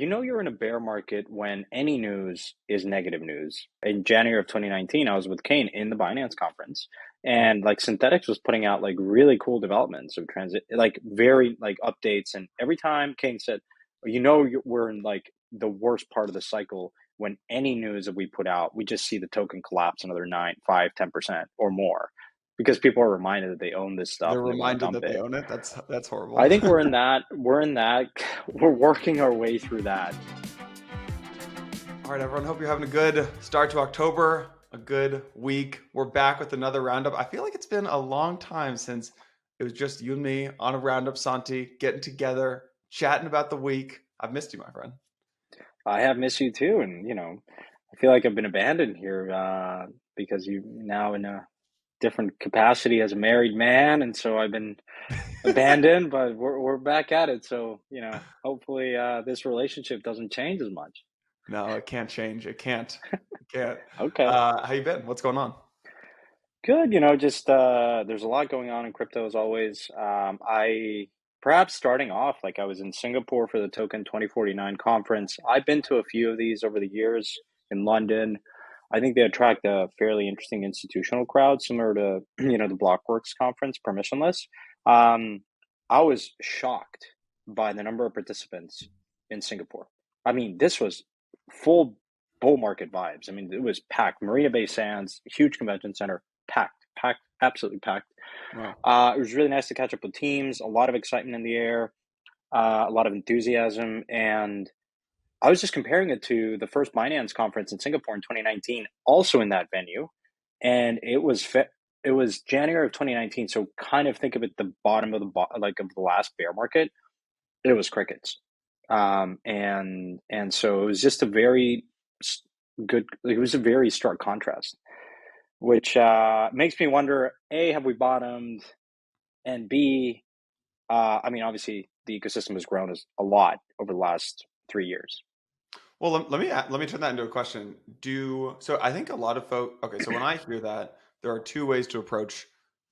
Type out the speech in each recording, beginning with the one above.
you're in a bear market when any news is negative news. In January of 2019, I was with Kane in the Binance conference, and like Synthetics was putting out like really cool developments of transit, like very like updates. And every time Kane said, we're in like the worst part of the cycle when any news that we put out, we just see the token collapse another 9, 5, 10% or more because people are reminded that they own this stuff They're and they want to reminded dump that they it. own it. That's horrible. I think we're working our way through that. All right, everyone. Hope you're having a good start to October, a good week. We're back with another roundup. I feel like it's been a long time since it was just you and me on a roundup, Santi, getting together, chatting about the week. I've missed you, my friend. I have missed you too, and I feel like I've been abandoned here because you now in a different capacity as a married man, and so I've been abandoned. But we're back at it, so hopefully this relationship doesn't change as much. No, it can't change. It can't. It can't. Okay. How you been? What's going on? Good, just there's a lot going on in crypto as always. I perhaps starting off like I was in Singapore for the Token 2049 conference. I've been to a few of these over the years in London. I think they attract a fairly interesting institutional crowd, similar to the Blockworks conference, permissionless. I was shocked by the number of participants in Singapore. I mean, this was full bull market vibes. I mean, it was packed. Marina Bay Sands, huge convention center, packed, absolutely packed. Wow. It was really nice to catch up with teams, a lot of excitement in the air, a lot of enthusiasm. And I was just comparing it to the first Binance conference in Singapore in 2019, also in that venue. And it was January of 2019. So kind of think of it the bottom of of the last bear market. It was crickets. And so it was just a very good, it was a very stark contrast, which makes me wonder, A, have we bottomed? And B, I mean, obviously the ecosystem has grown a lot over the last 3 years. Well, let me turn that into a question. So I think a lot of folks. Okay, so when I hear that, there are two ways to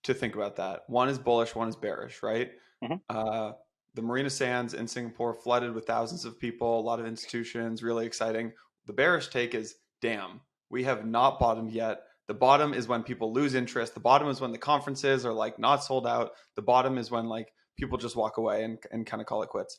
think about that. One is bullish, one is bearish, right? Mhm. The Marina Sands in Singapore flooded with thousands of people, a lot of institutions, really exciting. The bearish take is, damn, we have not bottomed yet. The bottom is when people lose interest. The bottom is when the conferences are like not sold out. The bottom is when like people just walk away and kind of call it quits.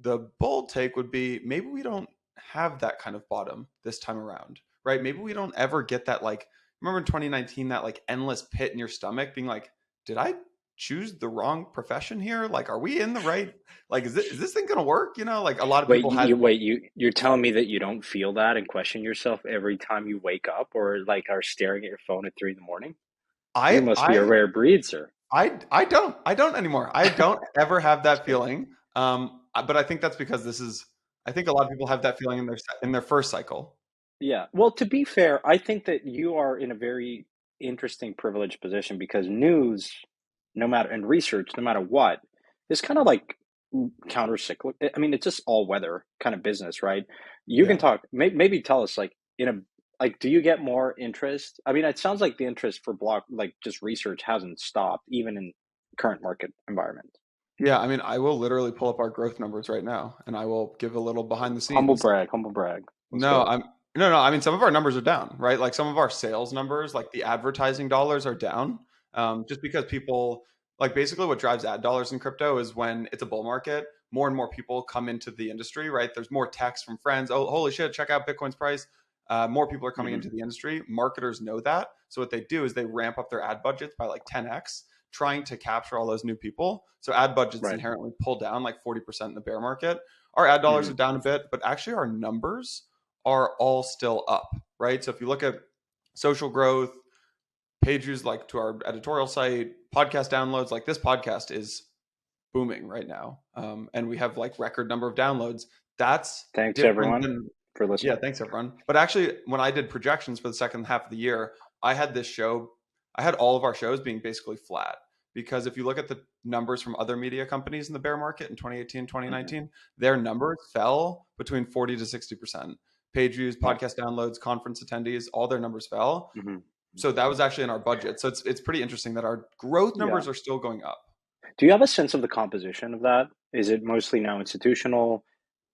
The bold take would be maybe we don't have that kind of bottom this time around, right? Maybe we don't ever get that, like, remember in 2019, that like endless pit in your stomach being like, did I choose the wrong profession here? Like, are we in the right, like, is this thing going to work? Like a lot of people had. You're telling me that you don't feel that and question yourself every time you wake up or like are staring at your phone at 3 in the morning? You I, must be a I, rare breed, sir. I don't anymore. I don't ever have that feeling. But I think that's because I think a lot of people have that feeling in their first cycle. Yeah. Well, to be fair, I think that you are in a very interesting privileged position because news, no matter and research, no matter what, is kind of like counter cyclical. I mean, it's just all weather kind of business, right? You can Yeah. talk, maybe tell us like do you get more interest? I mean, it sounds like the interest for like just research hasn't stopped even in current market environment. Yeah, I mean, I will literally pull up our growth numbers right now, and I will give a little behind the Humble scenes. brag, humble brag. Let's No, go. I'm no. I mean, some of our numbers are down, right? Like some of our sales numbers, like the advertising dollars are down, just because people like basically what drives ad dollars in crypto is when it's a bull market, more and more people come into the industry, right? There's more texts from friends. Oh, holy shit! Check out Bitcoin's price. More people are coming Hmm. into the industry. Marketers know that, so what they do is they ramp up their ad budgets by like 10x, trying to capture all those new people. So ad budgets Right. inherently pull down like 40% in the bear market. Our ad dollars Hmm. are down a bit, but actually our numbers are all still up, right? So if you look at social growth, page views like to our editorial site, podcast downloads, like this podcast is booming right now. And we have like record number of downloads. That's Thanks different everyone than, for yeah, listening. thanks everyone. But actually, when I did projections for the second half of the year, I had all of our shows being basically flat. Because if you look at the numbers from other media companies in the bear market in 2018, Hmm. 2019, their numbers fell between 40 to 60%. Page views, Wow. podcast downloads, conference attendees, all their numbers fell. Hmm. So that was actually in our budget. So it's pretty interesting that our growth Yeah. numbers are still going up. Do you have a sense of the composition of that? Is it mostly now institutional?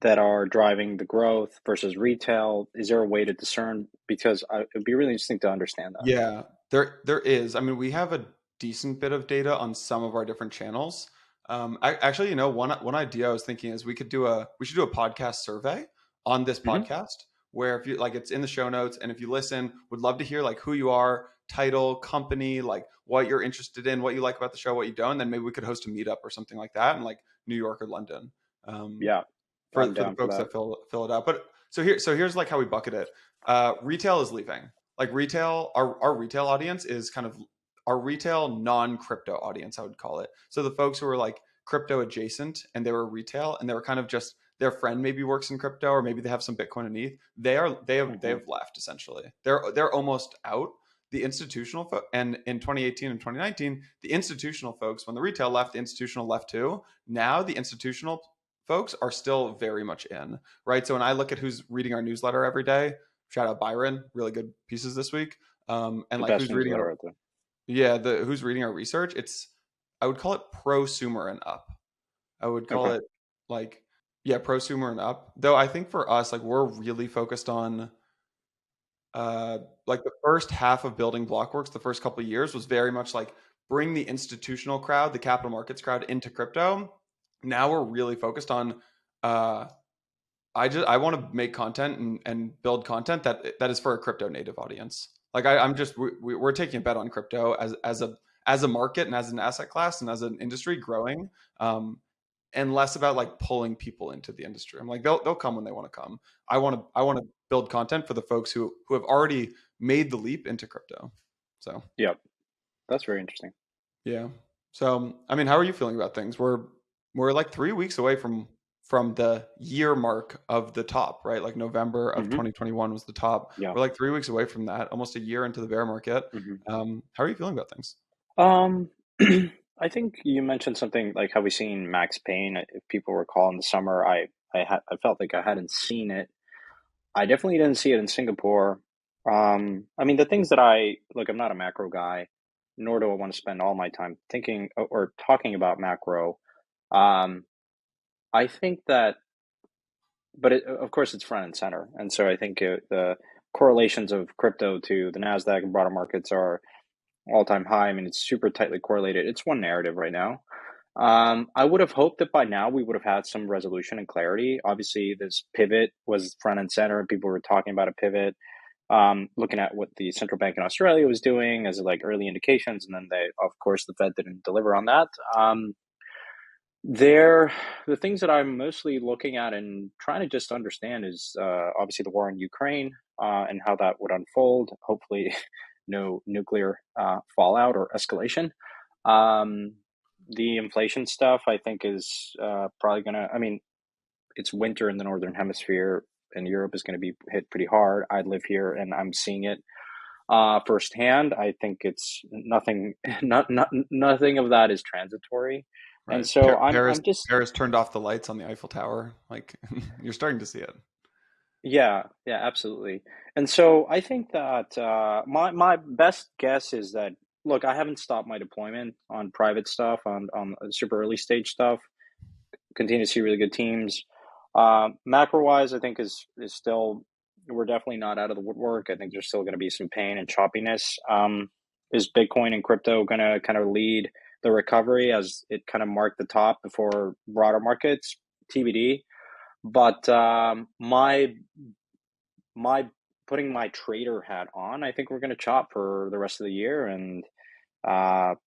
that are driving the growth versus retail? Is there a way to discern? Because it'd be really interesting to understand that. Yeah, there is. I mean, we have a decent bit of data on some of our different channels. Actually, one idea I was thinking is we should do a podcast survey on this Hmm. podcast where if you like it's in the show notes, and if you listen, would love to hear like who you are, title, company, like what you're interested in, what you like about the show, what you don't. And then maybe we could host a meetup or something like that in like New York or London. Um, Yeah, I'm for the down for folks that. that fill it out. But here's like how we bucket it. Retail is leaving. Like retail, our retail audience is kind of our retail non-crypto audience, I would call it. So the folks who are like crypto adjacent and they were retail and they were kind of just their friend maybe works in crypto or maybe they have some Bitcoin underneath. They Hmm. have left essentially. They're almost out. The institutional and in 2018 and 2019, the institutional folks, when the retail left, the institutional left too. Now the institutional folks are still very much in, right? So when I look at who's reading our newsletter every day, shout out Byron, really good pieces this week. And The like best who's reading newsletter our out there. the who's reading our research, I would call it prosumer and up. I would call Okay. it like prosumer and up. Though I think for us, like we're really focused on like the first half of building Blockworks, the first couple of years was very much like bring the institutional crowd, the capital markets crowd into crypto. Now we're really focused on uh I want to make content and build content that is for a crypto native audience. Like I'm just we're taking a bet on crypto as a market and as an asset class and as an industry growing, and less about like pulling people into the industry. I'm like they'll come when they want to come. I want to build content for the folks who have already made the leap into crypto. So Yep. That's very interesting. yeah. So, I mean, how are you feeling about things? We're like 3 weeks away from the year mark of the top, right? Like November of Hmm. 2021 was the top. Yeah. We're like 3 weeks away from that, almost a year into the bear market. Hmm. How are you feeling about things? Um, I think you mentioned something like how we seen Max Payne. If people recall in the summer, I felt like I hadn't seen it. I definitely didn't see it in Singapore. I mean, the things that I look, I'm not a macro guy, nor do I want to spend all my time thinking or talking about macro. Um, I think that, but of course, it's front and center, and so I think the correlations of crypto to the Nasdaq and broader markets are all-time high. I mean, it's super tightly correlated. It's one narrative right now. I would have hoped that by now we would have had some resolution and clarity. Obviously, this pivot was front and center, and people were talking about a pivot, looking at what the central bank in Australia was doing as like early indications, and then of course, the Fed didn't deliver on that. There, the things that I'm mostly looking at and trying to just understand is obviously the war in Ukraine and how that would unfold. Hopefully, no nuclear fallout or escalation. Um, the inflation stuff, I think, is probably gonna. I mean, it's winter in the northern hemisphere, and Europe is going to be hit pretty hard. I live here, and I'm seeing it firsthand. I think it's nothing. Nothing of that is transitory, and Right. so I'm just Paris turned off the lights on the Eiffel Tower. Like you're starting to see it. yeah, yeah, absolutely. And so I think that my best guess is that look, I haven't stopped my deployment on private stuff, on super early stage stuff. Continue to see really good teams. Macro wise, I think is still we're definitely not out of the woodwork. I think there's still going to be some pain and choppiness. Is Bitcoin and crypto going to kind of lead the recovery as it kind of marked the top before broader markets? TBD. But my putting my trader hat on, I think we're going to chop for the rest of the year, and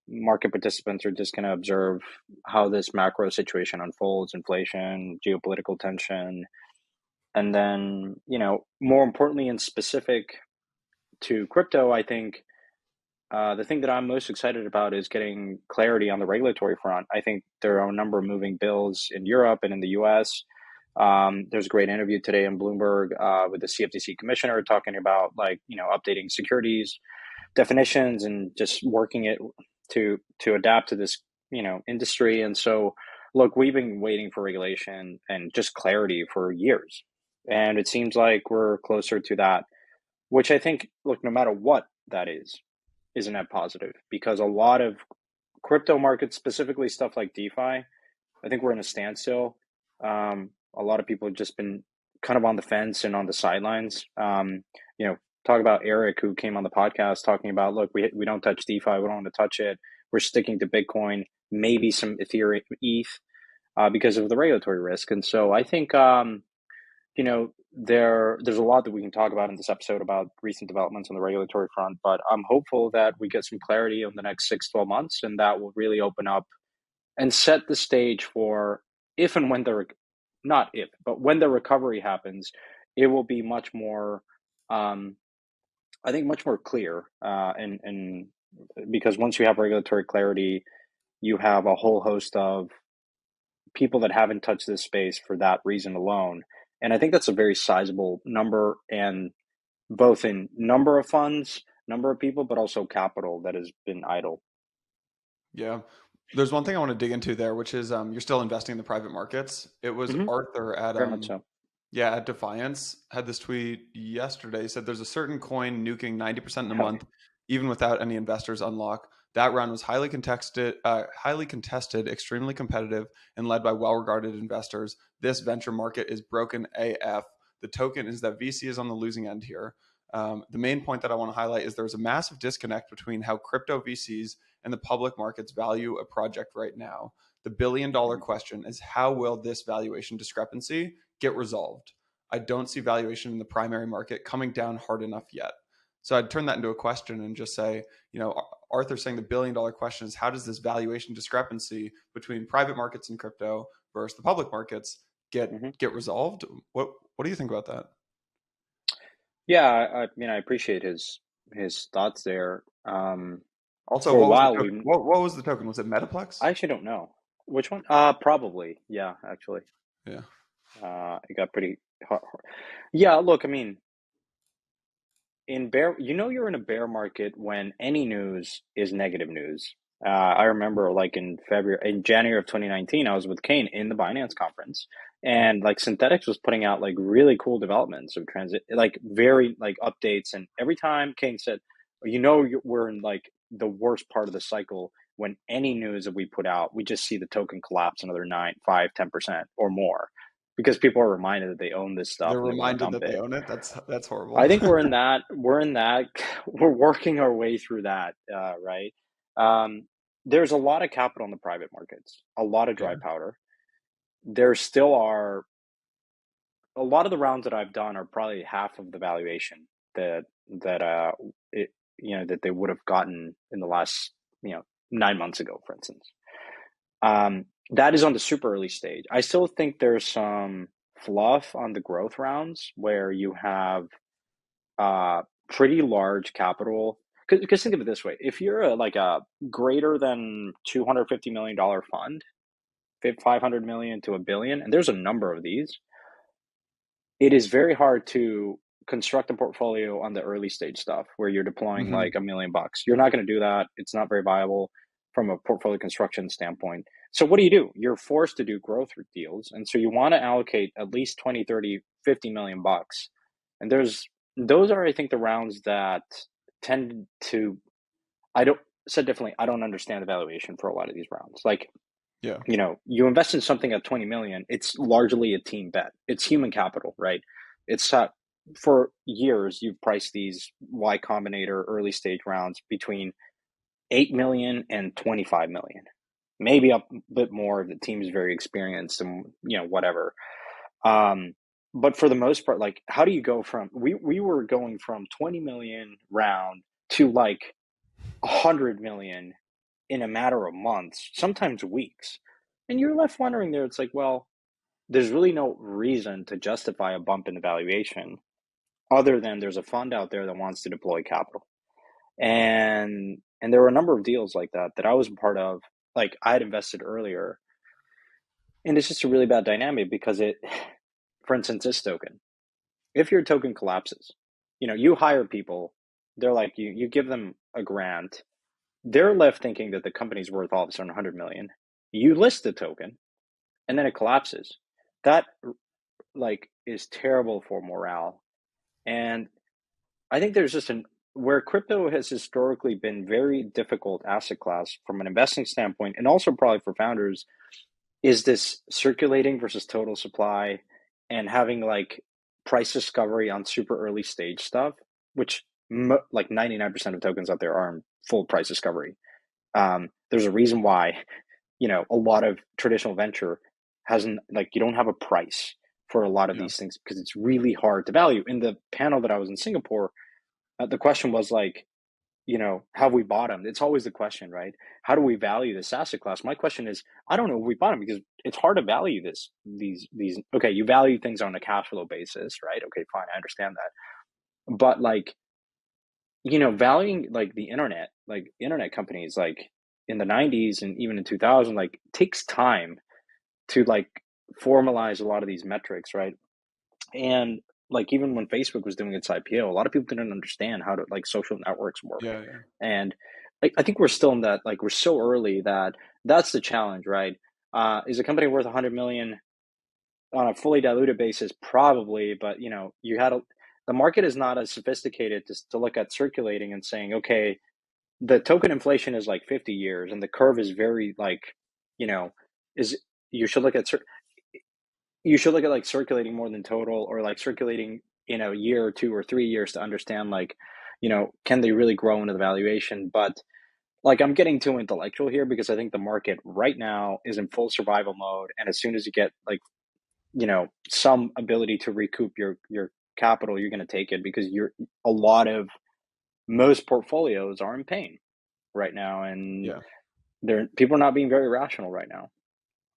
market participants are just going to observe how this macro situation unfolds, inflation, geopolitical tension, and then more importantly and specific to crypto, I think the thing that I'm most excited about is getting clarity on the regulatory front. I think there are a number of moving bills in Europe and in the US. There's a great interview today in Bloomberg with the CFTC commissioner talking about updating securities definitions and just working it to adapt to this industry. And so, look, we've been waiting for regulation and just clarity for years, and it seems like we're closer to that, which I think, look, no matter what that is a net positive because a lot of crypto markets, specifically stuff like DeFi, I think we're in a standstill. a lot of people have just been kind of on the fence and on the sidelines. You know, talk about Eric, who came on the podcast talking about, look, we don't touch DeFi, we don't want to touch it. We're sticking to Bitcoin, maybe some Ethereum, ETH, because of the regulatory risk. And so I think, you know, there's a lot that we can talk about in this episode about recent developments on the regulatory front, but I'm hopeful that we get some clarity in the next 6-12 months, and that will really open up and set the stage for, if and when not if, but when the recovery happens, it will be much more, um, I think, much more clear. And because once you have regulatory clarity, you have a whole host of people that haven't touched this space for that reason alone. And I think that's a very sizable number, and both in number of funds, number of people, but also capital that has been idle. Yeah. There's one thing I want to dig into there, which is you're still investing in the private markets. It was Hmm. Arthur at Very much so. yeah, at Defiance had this tweet yesterday. He said there's a certain coin nuking 90% in a Hell month, even without any investors unlock. That round was highly contested, extremely competitive, and led by well-regarded investors. This venture market is broken AF. The token is that VC is on the losing end here. The main point that I want to highlight is there's a massive disconnect between how crypto VCs and the public markets value a project right now. The billion-dollar question is, how will this valuation discrepancy get resolved? I don't see valuation in the primary market coming down hard enough yet. So I'd turn that into a question and just say, you know, Arthur's saying the billion-dollar question is, how does this valuation discrepancy between private markets and crypto versus the public markets get Hmm. resolved? What do you think about that? Yeah, I mean, I appreciate his thoughts there. Also, For a what was the while, token? What was the token? Was it Metaplex? I actually don't know which one. Probably, yeah, actually, Yeah. it got pretty hard. Yeah, look, I mean, you're in a bear market when any news is negative news. I remember, like, in January of 2019, I was with Kane in the Binance conference, and like Synthetics was putting out like really cool developments of transit, like very like updates. And every time Kane said, we're in like the worst part of the cycle, when any news that we put out, we just see the token collapse another 9, 5, 10% or more, because people are reminded that they own this stuff They're and they want to reminded dump that they it. own it. That's horrible. I think we're working our way through that, right? Um, there's a lot of capital in the private markets, a lot of Yeah. dry powder. There still are a lot of the rounds that I've done are probably half of the valuation that that it, that they would have gotten in the last 9 months ago, for instance. That is on the super early stage. I still think there's some fluff on the growth rounds where you have uh, pretty large capital. Because think of it this way: if you're like a greater than $250 million fund, 500 million to a billion, and there's a number of these, it is very hard to construct a portfolio on the early stage stuff where you're deploying Hmm. like $1 million. You're not going to do that. It's not very viable from a portfolio construction standpoint. So what do? You're forced to do growth deals. And so you want to allocate at least 20, 30, 50 million bucks. And those are, I think, the rounds that tend to, I don't, said differently, I don't understand the valuation for a lot of these rounds. Like, Yeah. you invest in something at 20 million, it's largely a team bet. It's human capital, right? It's for years you've priced these Y Combinator early stage rounds between 8 million and 25 million, maybe a bit more if the team is very experienced and whatever. Um, but for the most part, like, how do you go from we were going from 20 million round to like 100 million in a matter of months, sometimes weeks. And you're left wondering there, it's like, well, there's really no reason to justify a bump in the valuation other than there's a fund out there that wants to deploy capital. And there were a number of deals like that I was a part of. Like, I had invested earlier, and it's just a really bad dynamic because for instance, this token, if your token collapses, you hire people, they're like, you give them a grant, they're left thinking that the company's worth all of a sudden 100 million. You list the token, and then it collapses. That, like, is terrible for morale. And I think there's just where crypto has historically been very difficult asset class from an investing standpoint, and also probably for founders, is this circulating versus total supply and having like price discovery on super early stage stuff, which like 99% of tokens out there are in full price discovery. There's a reason why, a lot of traditional venture hasn't, like, you don't have a price for a lot of Yeah. these things because it's really hard to value. In the panel that I was in Singapore, the question was like, have we bottomed? It's always the question, right? How do we value this asset class? My question is, I don't know if we bottomed because it's hard to value these. Okay, you value things on a cash flow basis, right? Okay, fine, I understand that. But like, valuing like the internet, like internet companies, like in the 90s and even in 2000, like takes time to like formalize a lot of these metrics, right? And like even when Facebook was doing its IPO, a lot of people didn't understand how to like social networks work. Yeah. Yeah. And I think we're still in that, like we're so early that that's the challenge, right? Is a company worth 100 million on a fully diluted basis? Probably, but the market is not as sophisticated to look at circulating and saying, okay, the token inflation is like 50 years and the curve is very like, you know, is you should look at like circulating more than total, or like circulating in a year or 2 or 3 years to understand like, can they really grow into the valuation? But like I'm getting too intellectual here because I think the market right now is in full survival mode, and as soon as you get like, some ability to recoup your capital, you're going to take it because you're a lot of most portfolios are in pain right now, and Yeah. people are not being very rational right now.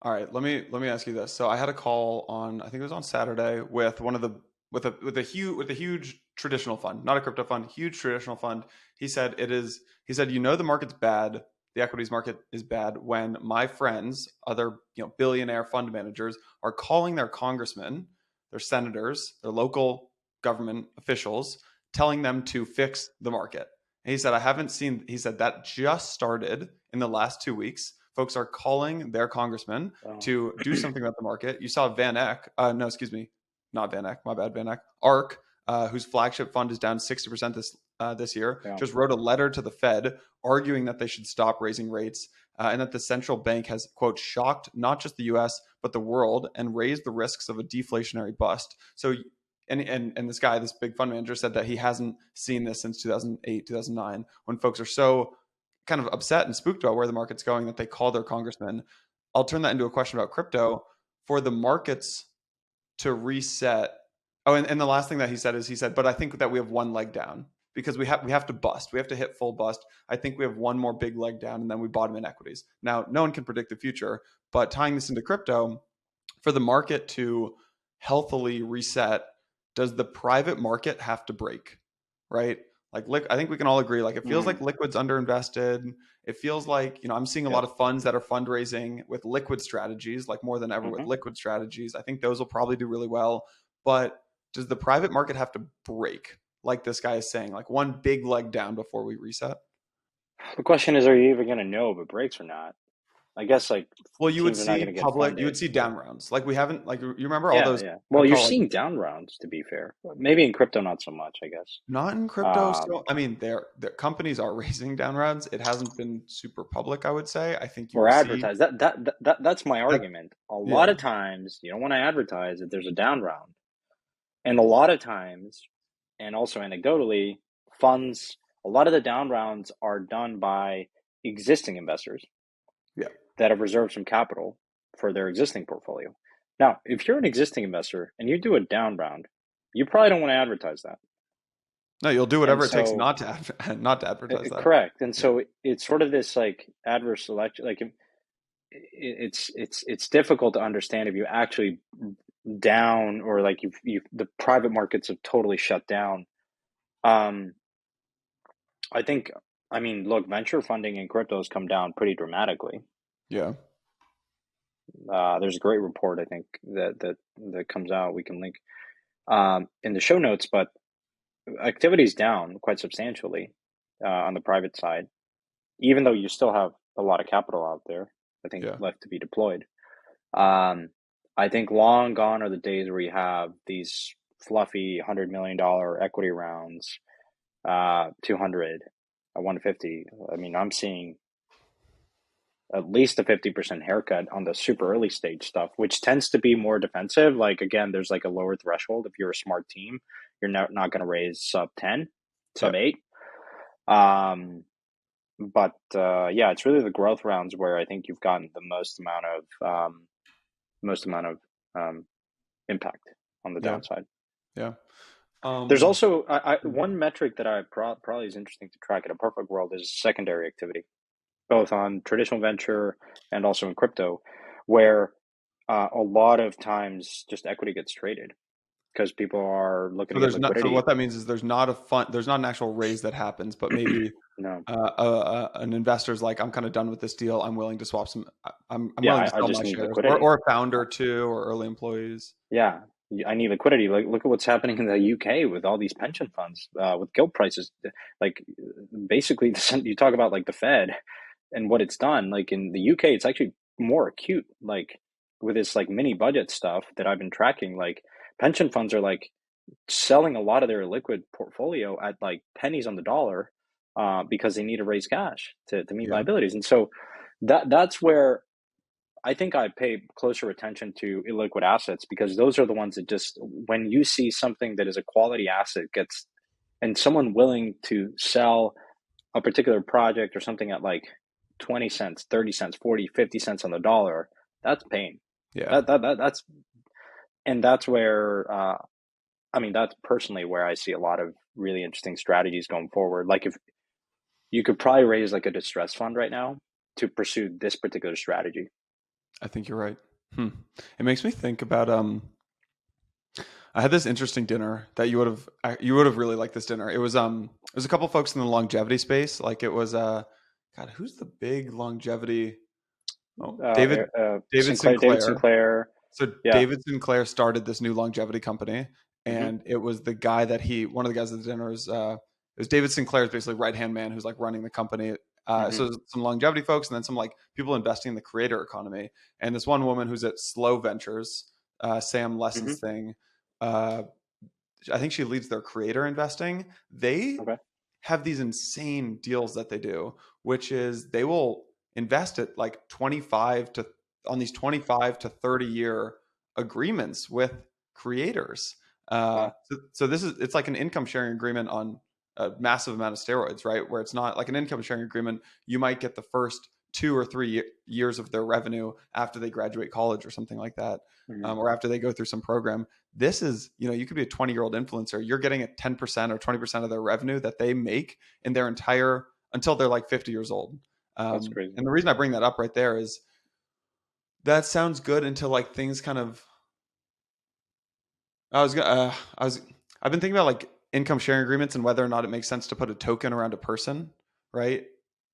All right, let me ask you this. So I had a call on, I think it was on Saturday, with one of the with a huge traditional fund, not a crypto fund, huge traditional fund. He said, the market's bad, the equities market is bad when my friends, other, billionaire fund managers are calling their congressmen, their senators, their local government officials, telling them to fix the market. And he said that just started in the last 2 weeks. Folks are calling their congressman So, to do something about the market. You saw Van Eck, no, excuse me, not Van Eck, my bad, Van Eck, ARK, whose flagship fund is down 60% this year, yeah. just wrote a letter to the Fed arguing that they should stop raising rates, and that the central bank has, quote, shocked not just the U.S. but the world and raised the risks of a deflationary bust. So, and this big fund manager, said that he hasn't seen this since 2008, 2009, when folks are so kind of upset and spooked about where the market's going that they call their congressman. I'll turn that into a question about crypto. For the markets to reset. Oh, and the last thing that he said, but I think that we have one leg down because we have to bust. We have to hit full bust. I think we have one more big leg down and then we bottom in equities. Now, no one can predict the future, but tying this into crypto, for the market to healthily reset, does the private market have to break? Right? Like, I think we can all agree. Like, it feels like Mm, liquid's underinvested. It feels like, I'm seeing a yeah. lot of funds that are fundraising with liquid strategies, like more than ever with Hmm. liquid strategies. I think those will probably do really well. But does the private market have to break, like this guy is saying, like one big leg down before we reset? The question is, are you even going to know if it breaks or not? I guess like Well, you would teams are not going see to get you would funded. see down rounds. Like we haven't, like, you remember all Yeah, those, yeah. I Well, you're call like, seeing down rounds, to be fair. Maybe in crypto, not so much, I guess. not in crypto Um, still. I mean, their companies are raising down rounds. It hasn't been super public, I would say. I think you or will see advertise. That's my that. argument. A lot Yeah. of times, you don't want to advertise that there's a down round, and a lot of times, and also anecdotally, funds. A lot of the down rounds are done by existing investors Yeah. that have reserved some capital for their existing portfolio. Now, if you're an existing investor and you do a down round, you probably don't want to advertise that. No, you'll do And whatever it takes so, not to advertise that. correct. And Yeah. so it's sort of this like adverse selection. Like it's difficult to understand if you actually down, or like you the private markets have totally shut down. Um, I think, I mean, look, venture funding in crypto has come down pretty dramatically. Yeah. There's a great report I think that comes out. We can link in the show notes, but activity is down quite substantially on the private side, even though you still have a lot of capital out there, I think, Yeah. left to be deployed. Um, I think long gone are the days where you have these fluffy $100 million equity rounds, 200, 150. I mean, I'm seeing at least a 50% haircut on the super early stage stuff, which tends to be more defensive. Like, again, there's like a lower threshold. If you're a smart team, you're not going to raise sub 10, sub Yep. 8. But yeah, it's really the growth rounds where I think you've gotten the most amount of impact on the Yeah. downside. Yeah. There's Um, also one metric that I probably is interesting to track in a perfect world is secondary activity, both on traditional venture and also in crypto, where a lot of times just equity gets traded because people are looking so to get there's not. So liquidity. what that means is there's not a fund. There's not an actual raise that happens, but maybe No, an investor's like, I'm kind of done with this deal. I'm willing to swap some. I'm yeah, willing to I sell just my need shares, liquidity. or a founder too, or early employees. Yeah, I need liquidity. Like, look at what's happening in the UK with all these pension funds, with gilt prices. Like, basically, you talk about like the Fed and what it's done. Like in the UK, it's actually more acute. Like with this like mini budget stuff that I've been tracking, like pension funds are like selling a lot of their liquid portfolio at like pennies on the dollar, because they need to raise cash to meet Yeah. liabilities. And so that's where I think I pay closer attention to illiquid assets, because those are the ones that just, when you see something that is a quality asset gets, and someone willing to sell a particular project or something at like 20 cents, 30 cents, 40, 50 cents on the dollar, that's pain. Yeah. That's, and that's where, I mean, that's personally where I see a lot of really interesting strategies going forward. Like if you could probably raise like a distress fund right now to pursue this particular strategy. I think you're right. It makes me think about I had this interesting dinner that you would have really liked this dinner. It was a couple folks in the longevity space. Like it was God, who's the big longevity? Oh, David David Sinclair. Sinclair. So Yeah. David Sinclair started this new longevity company, Hmm. and it was the guy that one of the guys at the dinner is David Sinclair's basically right hand man who's like running the company. Hmm. So some longevity folks, and then some like people investing in the creator economy. And this one woman who's at Slow Ventures, Sam Hmm. Lesson's thing. Uh, I think she leads their creator investing. They Okay. have these insane deals that they do, which is they will invest at like 25 to on these 25 to 30-year agreements with creators. Wow. So this is it's like an income sharing agreement on a massive amount of steroids, right? Where it's not like an income sharing agreement. You might get the first 2 or 3 years of their revenue after they graduate college or something like that, Hmm. or after they go through some program. This is, you could be a 20-year-old influencer. You're getting at 10% or 20% of their revenue that they make in their entire until they're like 50 years old. That's crazy. And the reason I bring that up right there is that sounds good until like things kind of. I was gonna. I've been thinking about like income sharing agreements and whether or not it makes sense to put a token around a person, right?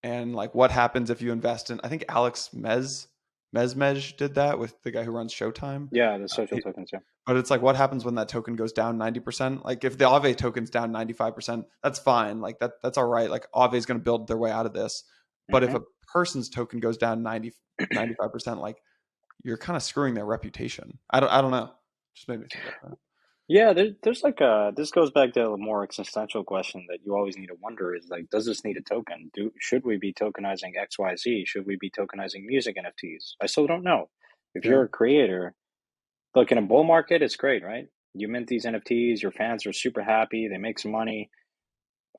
And like what happens if you invest in. I think Alex Mezmej did that with the guy who runs Showtime. Yeah, the social He, tokens. Yeah. But it's like, what happens when that token goes down 90%? Like if the Aave token's down 95%, that's fine. Like that's all right. Like Aave is going to build their way out of this. But if Hmm. a person's token goes down 95%, like you're kind of screwing their reputation. I don't know. Just made me think about that. Yeah, there's like this goes back to a more existential question that you always need to wonder is like, does this need a token? Should we be tokenizing XYZ? Should we be tokenizing music NFTs? I still don't know. If Yeah. you're a creator, look, in a bull market, it's great, right? You mint these NFTs, your fans are super happy, they make some money.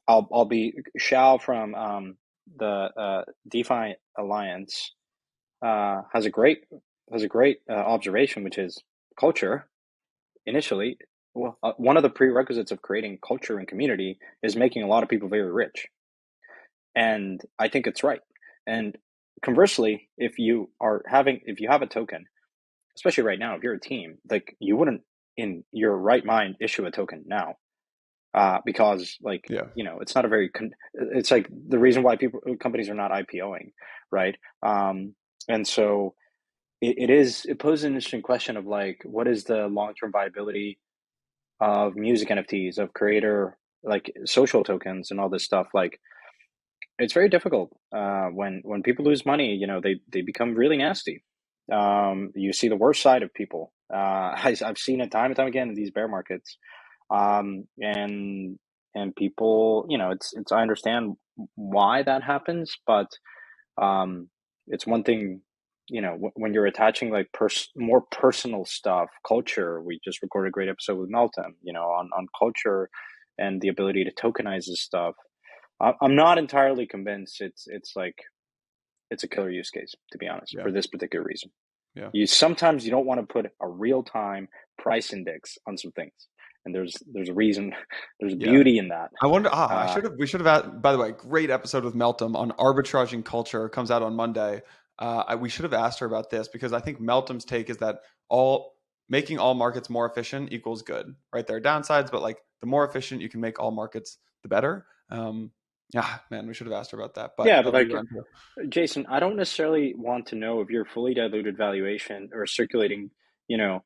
I'll be Shao from the DeFi Alliance has a great observation, which is culture. Initially, well, one of the prerequisites of creating culture and community is making a lot of people very rich, and I think it's right. And conversely, if you have a token, especially right now, if you're a team, like you wouldn't in your right mind issue a token now, because like Yeah. it's not a it's like the reason why companies are not IPOing, right? And so it poses an interesting question of like, what is the long-term viability of music NFTs, of creator like social tokens and all this stuff. Like it's very difficult when people lose money. They become really nasty. You see the worst side of people. I've seen it time and time again in these bear markets. And people, it's I understand why that happens, but It's one thing, when you're attaching like more personal stuff, culture. We just recorded a great episode with Melton, on culture and the ability to tokenize this stuff. I'm not entirely convinced it's like it's a killer use case, to be honest, Yeah. for this particular reason. Yeah. Sometimes you don't want to put a real time price index on some things, and there's a reason, there's Yeah. beauty in that. I wonder. Uh, We should have. By the way, great episode with Meltem on arbitraging culture. Comes out on Monday. We should have asked her about this because I think Meltem's take is that making all markets more efficient equals good. Right, there are downsides, but like the more efficient you can make all markets, the better. Yeah, man, we should have asked her about that, but yeah, but that'll be like around here. Jason, I don't necessarily want to know if your fully diluted valuation or circulating, you know,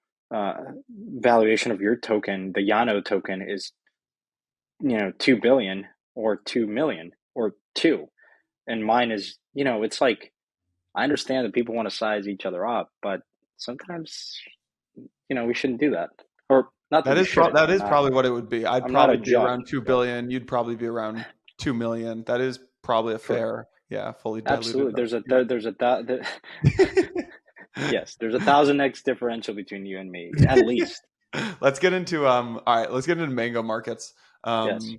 valuation of your token, the Yano token, is 2 billion or 2 million or two, and mine is, it's like, I understand that people want to size each other up, but sometimes, we shouldn't do that, or not that we shouldn't. That is probably what it would be. I'd I'm not a probably be judge, around two but billion. You'd probably be around 2 million. That is probably a for fair, yeah, fully diluted. absolutely, yes, there's 1,000x differential between you and me, at least. Let's get into all right, let's get into mango markets. Yes.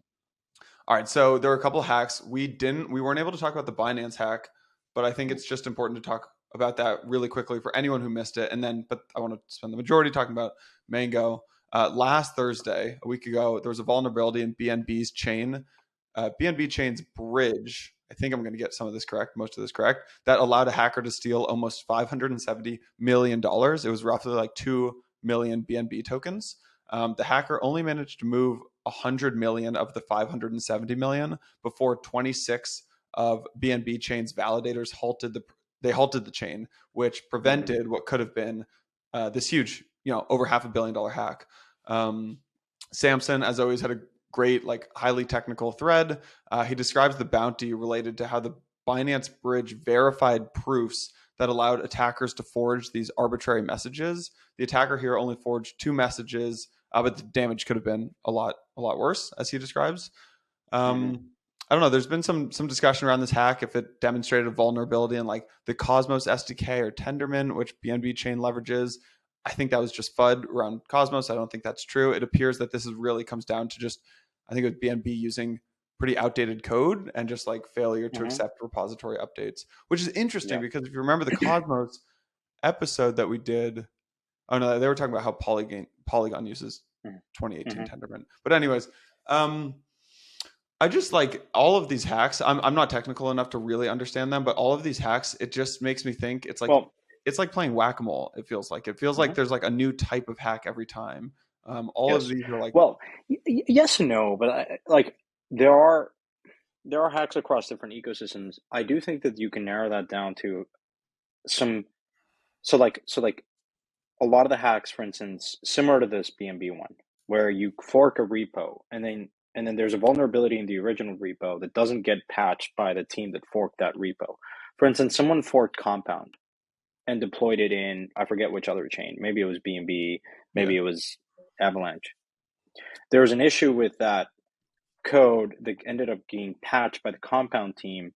All right, so there are a couple of hacks. We weren't able to talk about the Binance hack, but I think it's just important to talk about that really quickly for anyone who missed it. And then, but I want to spend the majority talking about Mango. Last Thursday, a week ago, there was a vulnerability in BNB's chain, BNB chain's bridge. I think I'm going to get some of this correct, most of this correct, that allowed a hacker to steal almost $570 million. It was roughly like 2 million BNB tokens. The hacker only managed to move 100 million of the 570 million before 26 of BNB chain's validators halted the chain, which prevented what could have been this huge, over $500 million hack. Samson, as always, had a great, like, highly technical thread. He describes the bounty related to how the Binance bridge verified proofs that allowed attackers to forge these arbitrary messages. The attacker here only forged 2 messages, but the damage could have been a lot worse, as he describes. I don't know. There's been some discussion around this hack if it demonstrated a vulnerability in like the Cosmos SDK or Tendermint, which BNB chain leverages. I think that was just FUD around Cosmos. I don't think that's true. It appears that this really comes down to just, I think it was BNB using pretty outdated code and just like failure to accept repository updates, which is interesting because if you remember the Cosmos episode that we did, oh no, they were talking about how Polygon uses 2018 Tendermint. But anyways, I just like all of these hacks. I'm not technical enough to really understand them, but all of these hacks, it just makes me think it's like, it's like playing whack-a-mole. It feels like there's like a new type of hack every time. All of these are like, yes and no, but like there are hacks across different ecosystems. I do think that you can narrow that down to some. So like a lot of the hacks, for instance, similar to this BNB one, where you fork a repo and then there's a vulnerability in the original repo that doesn't get patched by the team that forked that repo. For instance, someone forked Compound and deployed it in, I forget which other chain. Maybe it was BNB, maybe it was Avalanche. There was an issue with that code that ended up getting patched by the Compound team,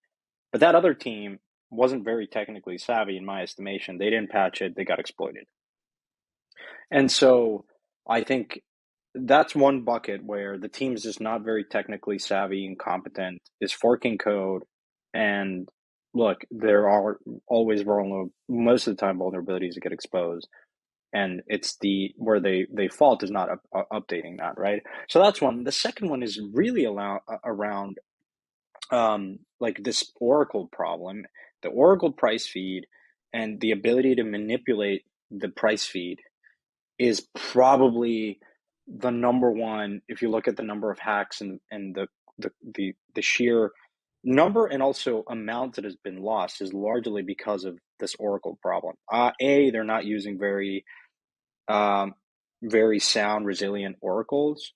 but that other team wasn't very technically savvy in my estimation. They didn't patch it, they got exploited. And so I think that's one bucket where the team is just not very technically savvy and competent, is forking code. And look, there are always most of the time vulnerabilities that get exposed. And it's where they fault is not updating that, right? So that's one. The second one is really around like this Oracle problem, the Oracle price feed, and the ability to manipulate the price feed is probably the number one. If you look at the number of hacks and the sheer number and also amount that has been lost, is largely because of this Oracle problem. They're not using very sound, resilient oracles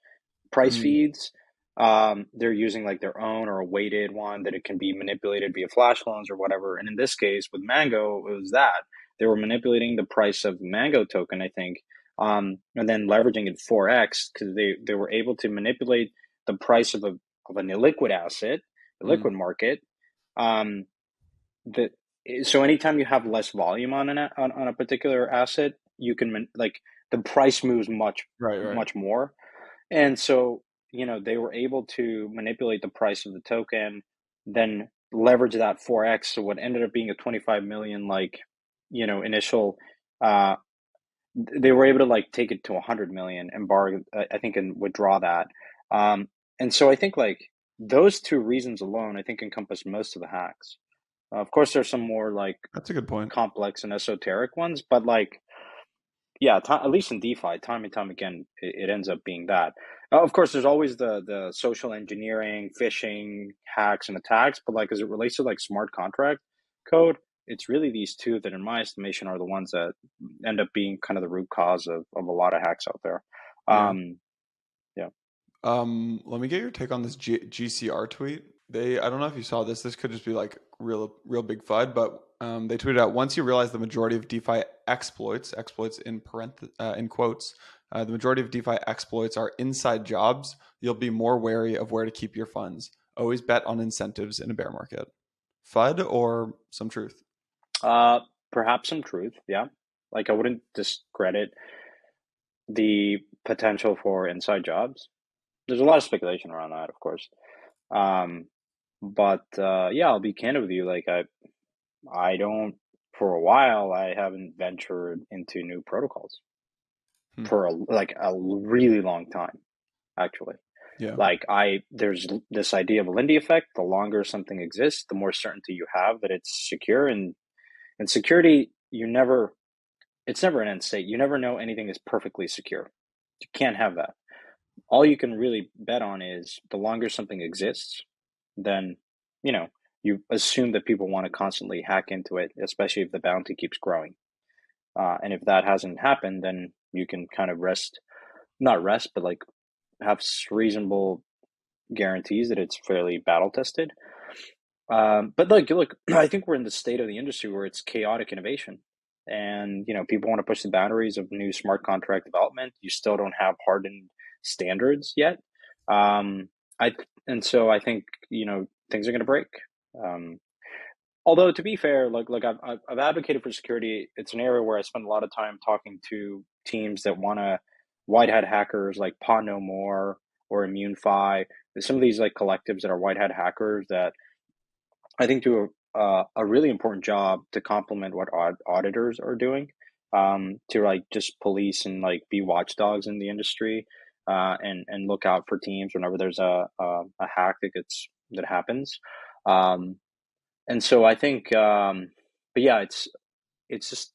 price feeds. They're using like their own or a weighted one that it can be manipulated via flash loans or whatever. And in this case with Mango, it was that they were manipulating the price of the Mango token, I think, and then leveraging it 4x because they were able to manipulate the price of an illiquid asset, a liquid market, that So anytime you have less volume on a particular asset, you can like the price moves Right, right. much more. And so, they were able to manipulate the price of the token, then leverage that 4x. So what ended up being a 25 million, like, initial, uh, they were able to like take it to 100 million and borrow, I think, and withdraw that. Um, and so I think like those two reasons alone, I think encompass most of the hacks. Of course, there's some more like That's a good point. complex and esoteric ones, but like, yeah, at least in DeFi, time and time again, it ends up being that. Of course, there's always the social engineering, phishing, hacks, and attacks. But like as it relates to like smart contract code, it's really these two that, in my estimation, are the ones that end up being kind of the root cause of a lot of hacks out there. Yeah. Yeah. Let me get your take on this GCR tweet. I don't know if you saw this. This could just be like real big FUD, but they tweeted out, once you realize the majority of DeFi exploits in quotes, the majority of DeFi exploits are inside jobs. You'll be more wary of where to keep your funds. Always bet on incentives in a bear market. FUD or some truth? Uh, Perhaps some truth. Yeah. Like I wouldn't discredit the potential for inside jobs. There's a lot of speculation around that, of course. Um, but yeah, I'll be candid with you. Like I don't, for a while, I haven't ventured into new protocols Hmm. for a really long time, actually. Yeah. Like there's this idea of a Lindy effect. The longer something exists, the more certainty you have that it's secure. And security, it's never an end state. You never know anything is perfectly secure. You can't have that. All you can really bet on is the longer something exists, then, you know, you assume that people want to constantly hack into it, especially if the bounty keeps growing. And if that hasn't happened, then you can kind of not rest, but like have reasonable guarantees that it's fairly battle tested. But look, I think we're in the state of the industry where it's chaotic innovation. And, people want to push the boundaries of new smart contract development. You still don't have hardened standards yet. Um, and so I think, things are going to break. Um, Although to be fair, like I've advocated for security. It's an area where I spend a lot of time talking to teams that want to white hat hackers like Paw No More or ImmuneFi. There's some of these like collectives that are white hat hackers that I think do a really important job to complement what auditors are doing, to like just police and like be watchdogs in the industry, and look out for teams whenever there's a hack that happens. Um, and so I think, but yeah, it's just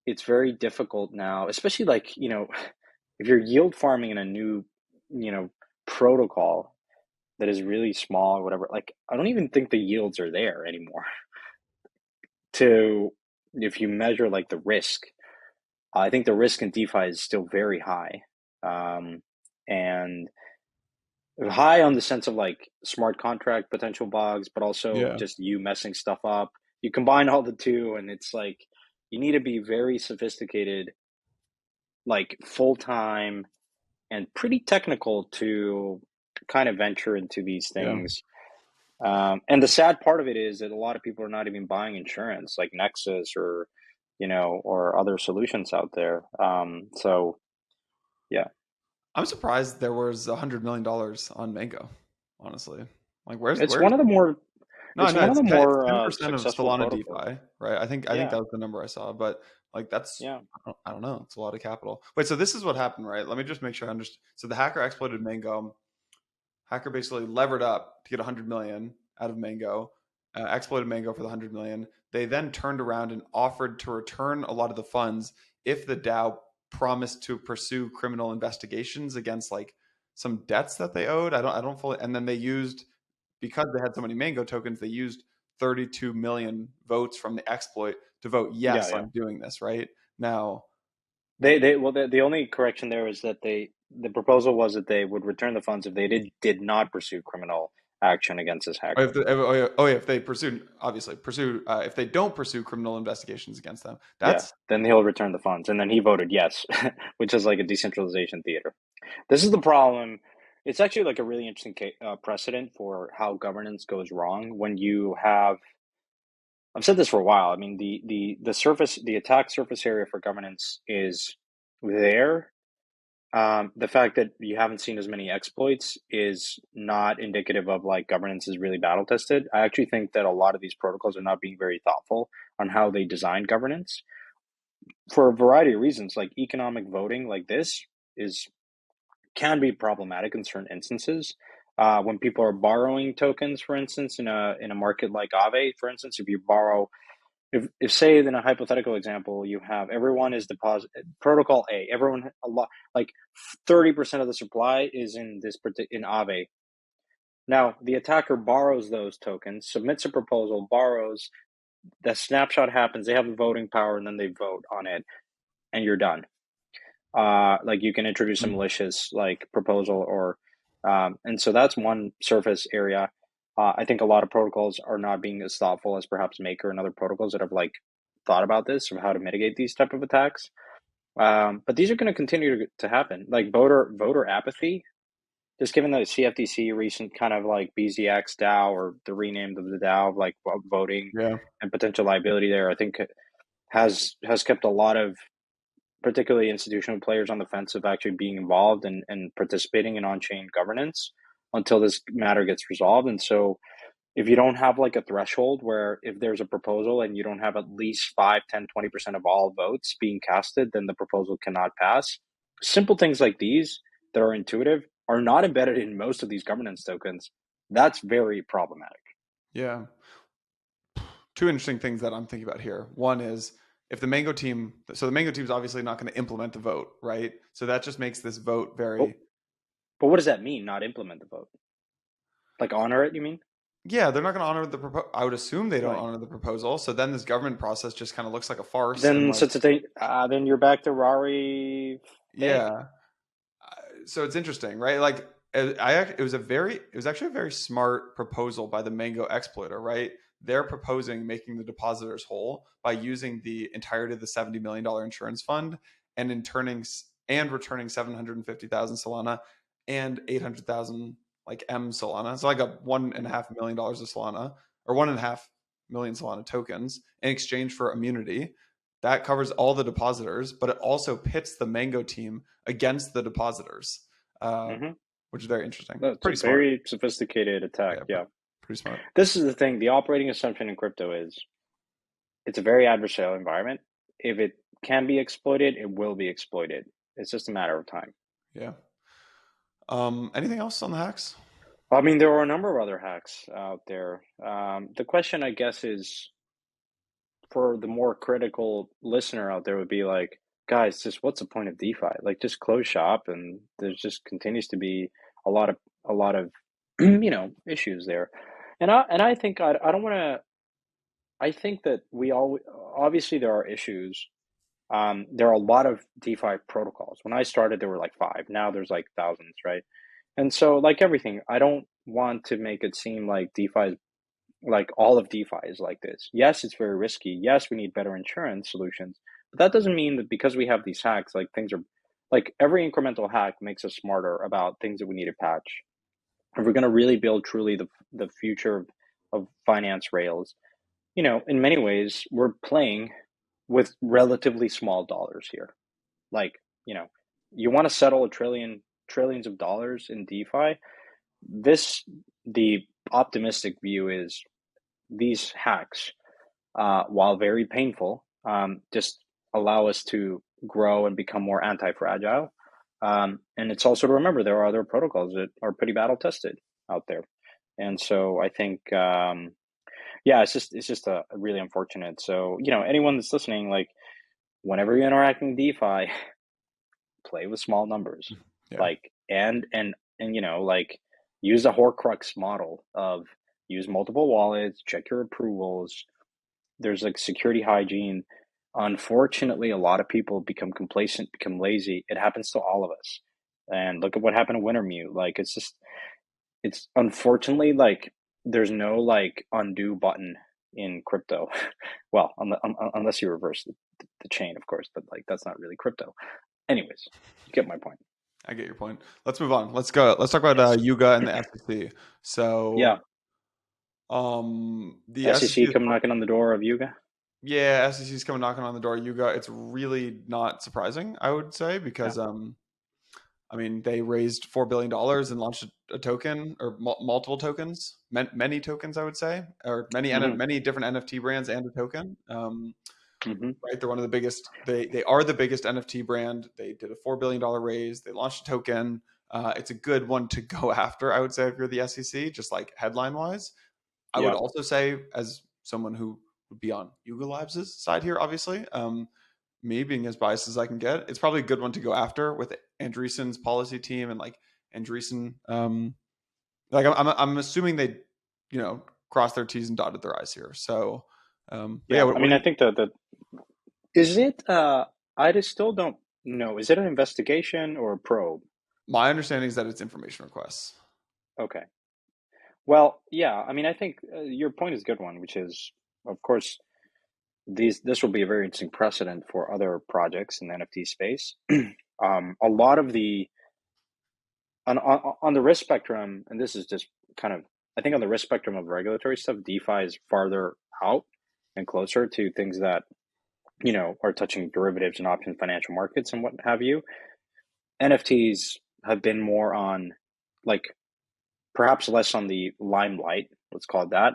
it's very difficult now, especially like if you're yield farming in a new you know protocol that is really small or whatever. Like I don't even think the yields are there anymore. To If you measure like the risk, I think the risk in DeFi is still very high, and high on the sense of like smart contract potential bugs, but also Yeah. just you messing stuff up. You combine all the two, and it's like you need to be very sophisticated, like full time and pretty technical to kind of venture into these Yeah. things. And the sad part of it is that a lot of people are not even buying insurance, like Nexus or other solutions out there. So yeah, I'm surprised there was $100 million on Mango, honestly. Like where's it's where's one of the more No, it's no, one of the it's more 10% of successful Solana protocols. DeFi, right? I think Yeah, that was the number I saw, but like that's yeah, I don't know. It's a lot of capital. Wait, so this is what happened, right? Let me just make sure I understand. So the hacker exploited Mango. Hacker basically levered up to get 100 million out of Mango, exploited Mango for the 100 million. They then turned around and offered to return a lot of the funds if the DAO promised to pursue criminal investigations against like some debts that they owed. I don't fully. And then they used, because they had so many Mango tokens, they used 32 million votes from the exploit to vote yeah, yes, yeah. I'm doing this right now. The only correction there is that the proposal was that they would return the funds if they did not pursue criminal action against this Or hacker. if, yeah, if they pursue, obviously pursue, if they don't pursue criminal investigations against them, Yeah, that's then he'll return the funds, and then he voted yes, which is like a decentralization theater. This is the problem. It's actually like a really interesting precedent for how governance goes wrong when you have I've said this for a while. I mean, the attack surface area for governance is there. The fact that you haven't seen as many exploits is not indicative of like governance is really battle tested. I actually think that a lot of these protocols are not being very thoughtful on how they design governance for a variety of reasons. Like economic voting, like this, is can be problematic in certain instances. When people are borrowing tokens, for instance, in a market like Aave, for instance, if you borrow, if say in a hypothetical example, you have everyone is deposit protocol A, everyone a lot like 30% of the supply is in in Aave. Now the attacker borrows those tokens, submits a proposal, borrows. The snapshot happens. They have the voting power, and then they vote on it, and you're done. Like you can introduce a Mm. malicious like proposal or and so that's one surface area. I think a lot of protocols are not being as thoughtful as perhaps Maker and other protocols that have like thought about this of how to mitigate these type of attacks. But these are going to continue to happen. Like voter apathy, just given the CFTC recent kind of like BZX DAO or the rename of the DAO of like voting Yeah. and potential liability there, I think has kept a lot of particularly institutional players on the fence of actually being involved and participating in on-chain governance until this matter gets resolved. And so if you don't have like a threshold where if there's a proposal and you don't have at least 5, 10, 20% of all votes being casted, then the proposal cannot pass. Simple things like these that are intuitive are not embedded in most of these governance tokens. That's very problematic. Yeah. Two interesting things that I'm thinking about here. One is if the Mango team, so the Mango team is obviously not going to implement the vote, right? So that just makes this vote But, very, but what does that mean, not implement the vote? Like honor it, you mean? yeah, they're not going to honor the proposal. I would assume they don't Right. honor the proposal. So then this government process just kind of looks like a farce. And Then like, such a thing, then you're back to Rari fake. yeah. So it's interesting, right? Like, it was actually a very smart proposal by the Mango exploiter, right? They're proposing making the depositors whole by using the entirety of the $70 million insurance fund and in turning and returning 750,000 Solana and 800,000 like M Solana. So like a $1.5 million of Solana or 1.5 million Solana tokens in exchange for immunity. That covers all the depositors, but it also pits the Mango team against the depositors, uh, Hmm. which is very interesting. That's a Pretty smart. very sophisticated attack. Yeah, Yeah. pretty smart. This is the thing. The operating assumption in crypto is it's a very adversarial environment. If it can be exploited, it will be exploited. It's just a matter of time. Yeah. Anything else on the hacks? I mean, there are a number of other hacks out there. The question, I guess, is for the more critical listener out there would be like, guys, just what's the point of DeFi? Like, just close shop, and there's just continues to be a lot of issues there. And I think I don't want to. I think that we all obviously there are issues. There are a lot of DeFi protocols. When I started, there were like five. Now there's like thousands, right? And so, like everything, I don't want to make it seem like DeFi is like all of DeFi is like this. Yes, it's very risky. Yes, we need better insurance solutions. But that doesn't mean that because we have these hacks, like things are like every incremental hack makes us smarter about things that we need to patch. If we're going to really build truly the future of finance rails, in many ways, we're playing with relatively small dollars here. Like, you know, you want to settle trillions of dollars in DeFi. The optimistic view is these hacks, while very painful, just allow us to grow and become more anti-fragile. And it's also to remember there are other protocols that are pretty battle tested out there. And so I think, yeah, it's just a really unfortunate. So anyone that's listening, like whenever you're interacting with DeFi, play with small numbers, Yeah. like and like use the Horcrux model of use multiple wallets, check your approvals. There's like security hygiene. Unfortunately, a lot of people become complacent, become lazy. It happens to all of us. And look at what happened to Wintermute. Like it's unfortunately like there's no like undo button in crypto. Well, unless you reverse the chain, of course, but like that's not really crypto. Anyways, you get my point. I get your point. Let's move on. Let's go. Let's talk about Yes. Yuga and the SEC. So Yeah. The SEC SEC is come knocking on the door of Yuga. yeah, SEC is coming knocking on the door. Yuga, it's really not surprising, I would say, Yeah. because I mean, they raised $4 billion and launched a token or multiple tokens, many tokens, I would say, or Hmm. many different NFT brands and a token. Hmm. Right, they're one of the biggest. They are the biggest NFT brand. They did a $4 billion raise. They launched a token. It's a good one to go after, I would say, if you're the SEC, just like headline wise. I would Yeah. also say, as someone who would be on Yuga Labs' side here, obviously, me being as biased as I can get, it's probably a good one to go after with Andreessen's policy team and like Andreessen. Like I'm assuming they, crossed their T's and dotted their I's here. So, but yeah, Yeah. I what mean, do I you? think the is it. I just still don't know. Is it an investigation or a probe? My understanding is that it's information requests. Okay. Well, yeah. I mean, I think your point is a good one, which is, of course, this will be a very interesting precedent for other projects in the NFT space. A lot of the on the risk spectrum, and this is just kind of, I think on the risk spectrum of regulatory stuff, DeFi is farther out and closer to things that are touching derivatives and option financial markets and what have you. NFTs have been more on, like, perhaps less on the limelight, let's call it that.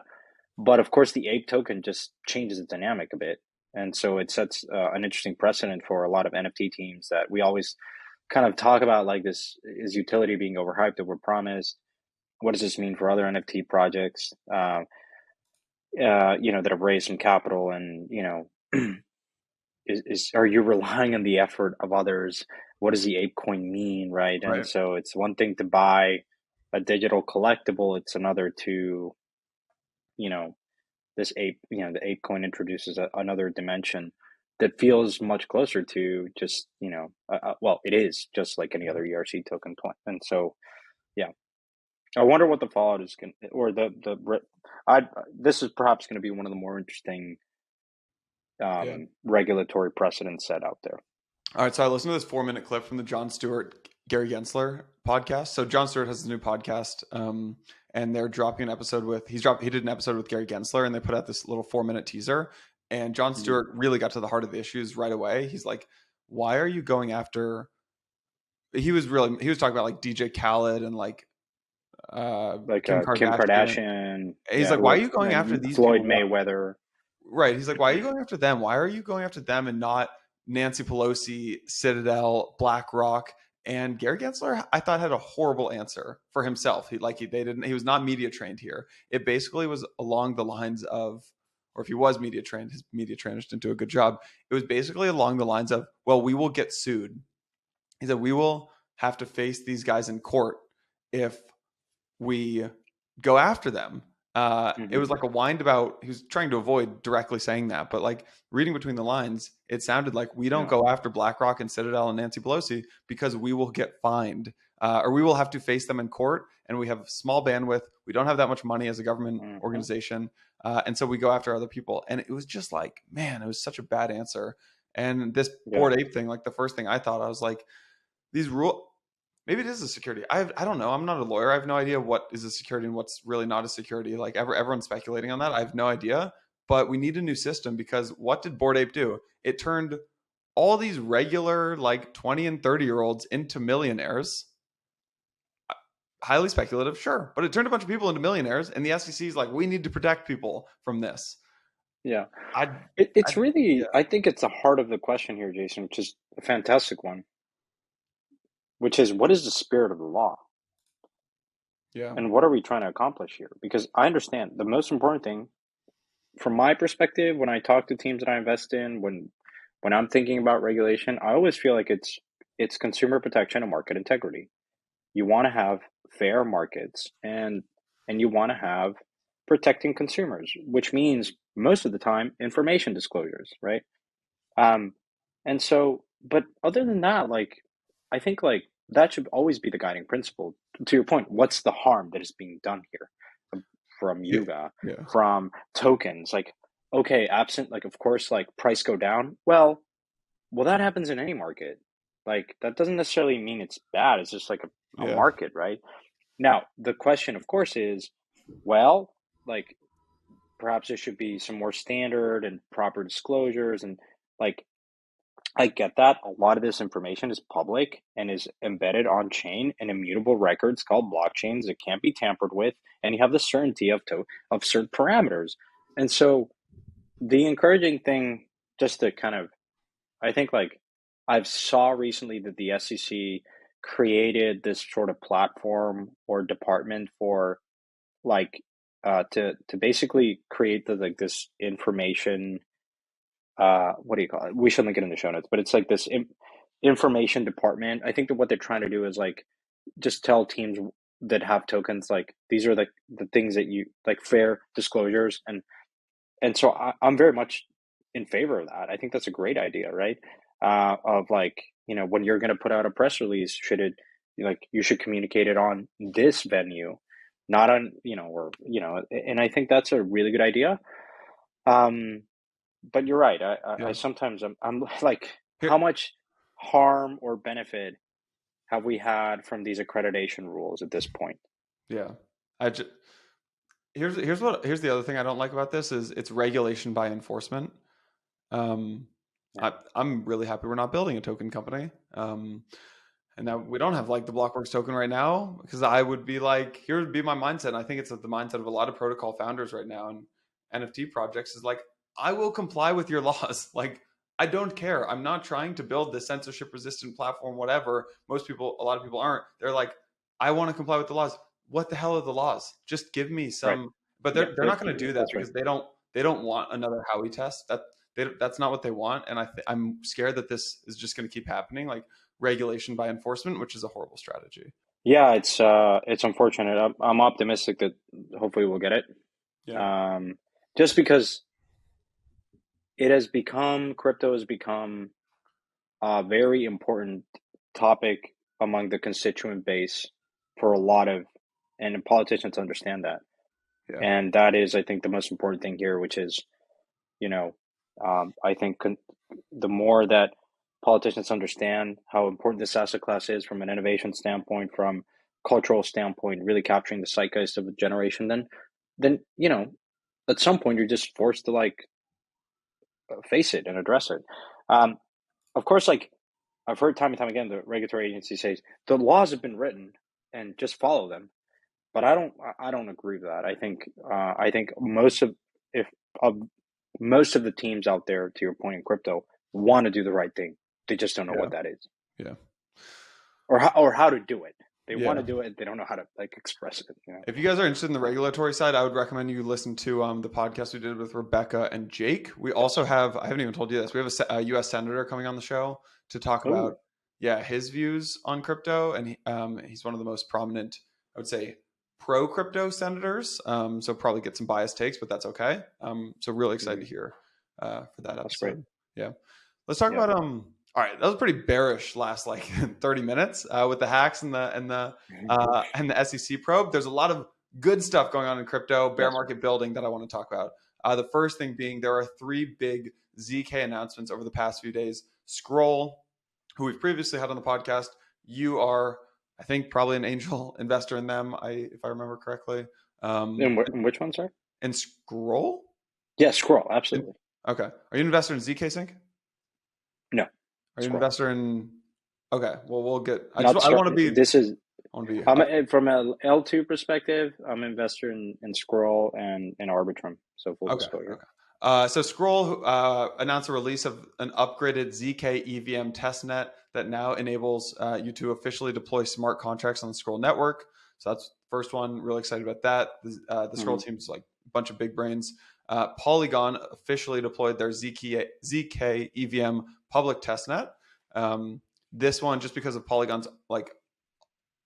But of course, the ape token just changes the dynamic a bit. And so it sets an interesting precedent for a lot of NFT teams that we always kind of talk about, like, this is utility being overhyped, overpromised. What does this mean for other NFT projects, that have raised some capital, and, are you relying on the effort of others? What does the ape coin mean, right? And Right. so it's one thing to buy a digital collectible; it's another to, you know, this ape, the ape coin introduces another dimension that feels much closer to just, well, it is just like any Yeah. other ERC token point. And so, yeah, I wonder what the fallout is going to, or I, this is perhaps going to be one of the more interesting Yeah. regulatory precedents set out there. All right. So I listened to this 4 minute clip from the Jon Stewart, Gary Gensler podcast. So Jon Stewart has a new podcast, and they're dropping an episode with he did an episode with Gary Gensler, and they put out this little 4 minute teaser. And Jon Mhm. Stewart really got to the heart of the issues right away. He's like, "Why are you going after?" He was talking about like DJ Khaled and like Like Kim Kim Kardashian. Kardashian, He's yeah, like, who "Why are have, you going after and these Floyd people? Mayweather. Right. He's like, why are you going after them? Why are you going after them and not Nancy Pelosi, Citadel, BlackRock? And Gary Gensler, I thought, had a horrible answer for himself. He was not media trained here. It basically was along the lines of, or if he was media trained, his media trainers didn't do a good job. It was basically along the lines of, well, we will get sued. He said, we will have to face these guys in court if we go after them. It Hmm. was like a wind about, he was trying to avoid directly saying that, but like reading between the lines, it sounded like we don't Yeah. go after BlackRock and Citadel and Nancy Pelosi because we will get fined, or we will have to face them in court, and we have small bandwidth. We don't have that much money as a government Hmm. organization. And so we go after other people. And it was just like, man, it was such a bad answer. And this Yeah. Bored Ape thing, like the first thing I thought, I was like, these rule maybe it is a security. I don't know. I'm not a lawyer. I have no idea what is a security and what's really not a security. Like everyone's speculating on that. I have no idea. But we need a new system because what did Bored Ape do? It turned all these regular like 20 and 30-year-olds into millionaires. Highly speculative, sure, but it turned a bunch of people into millionaires, and the SEC is like, we need to protect people from this. Yeah. I, It's I yeah, really, I think it's the heart of the question here, Jason, which is a fantastic one, which is, what is the spirit of the law? yeah, And what are we trying to accomplish here? Because I understand the most important thing from my perspective, when I talk to teams that I invest in, when I'm thinking about regulation, I always feel like it's consumer protection and market integrity. You want to have fair markets, and you want to have protecting consumers, which means most of the time information disclosures, right? Um, and so, but other than that, like, I think, like, that should always be the guiding principle. To your point, what's the harm that is being done here from yeah, Yuga, yeah, from tokens? Like, okay, absent, like, of course, like, price go down. Well, that happens in any market. Like, that doesn't necessarily mean it's bad. It's just like a yeah, market, right? Now, the question, of course, is, well, like, perhaps there should be some more standard and proper disclosures and like I get that a lot of this information is public and is embedded on chain in immutable records called blockchains that can't be tampered with, and you have the certainty of certain parameters. And so the encouraging thing, just to kind of, I think like I've saw recently that the SEC created this sort of platform or department for like to basically create the like this information what do you call it? We should link it in the show notes, but it's like this information department. I think that what they're trying to do is like just tell teams that have tokens like these are the things that you like fair disclosures and so I'm very much in favor of that. I think that's a great idea, right? Of like when you're going to put out a press release, should it like you should communicate it on this venue, not on or and I think that's a really good idea. Um, but you're right. I Yeah. sometimes I'm like, how Here, much harm or benefit have we had from these accreditation rules at this point? yeah. I just, here's the other thing I don't like about this is it's regulation by enforcement. Um, Yeah, I'm really happy we're not building a token company. And that we don't have like the Blockworks token right now because I would be like, here would be my mindset. And I think it's the mindset of a lot of protocol founders right now and NFT projects is like, I will comply with your laws. Like, I don't care. I'm not trying to build this censorship resistant platform, whatever. A lot of people aren't. They're like, I want to comply with the laws. What the hell are the laws? Just give me right. some, but Yeah, they're not going to do that that's right. because they don't want another Howey test. That's not what they want. And I'm scared that this is just going to keep happening. Like, regulation by enforcement, which is a horrible strategy. Yeah, it's unfortunate. I'm optimistic that hopefully we'll get it. Yeah. Um, just because it has become crypto has become a very important topic among the constituent base for a lot of, and politicians understand that. Yeah. And that is, I think, the most important thing here, which is, you know, I think the more that politicians understand how important this asset class is from an innovation standpoint, from cultural standpoint, really capturing the zeitgeist of a generation, then at some point you're just forced to like face it and address it. Um, of course, like I've heard time and time again, the regulatory agency says the laws have been written and just follow them. But I don't agree with that. I think if of most of the teams out there, to your point in crypto, want to do the right thing. They just don't know Yeah. what that is Yeah. or how to do it. They want Yeah. to do it. They don't know how to like express it. If you guys are interested in the regulatory side, I would recommend you listen to the podcast we did with Rebecca and Jake. We also Yes. have, I haven't even told you this, we have a U.S. Senator coming on the show to talk about, Oh. his views on crypto. And he's one of the most prominent, I would say, pro crypto senators. So probably get some biased takes, but that's okay. So really excited to hear for that That's great. episode. Yeah. Let's talk Yeah. about all right, that was pretty bearish last like 30 minutes with the hacks and the SEC probe. There's a lot of good stuff going on in crypto, bear Yes. market building that I want to talk about. The first thing being there are 3 big ZK announcements over the past few days. Scroll, who we've previously had on the podcast, you are, I think, probably an angel investor in them, if I remember correctly. In which one, sir? And Scroll? Yeah, scroll. In, Absolutely. okay. Are you an investor in ZK Sync? No, Are you an scroll. investor in? Okay, well, we'll get. Not I want start. to be. This is I want to be. from a L2 perspective. I'm an investor in Scroll and in Arbitrum. So full Okay. disclosure. Okay. So Scroll announced a release of an upgraded ZK EVM testnet that now enables you to officially deploy smart contracts on the Scroll network. So that's the first one. Really excited about that. The Scroll team's like a bunch of big brains. Polygon officially deployed their ZK EVM public testnet. This one, just because of Polygon's like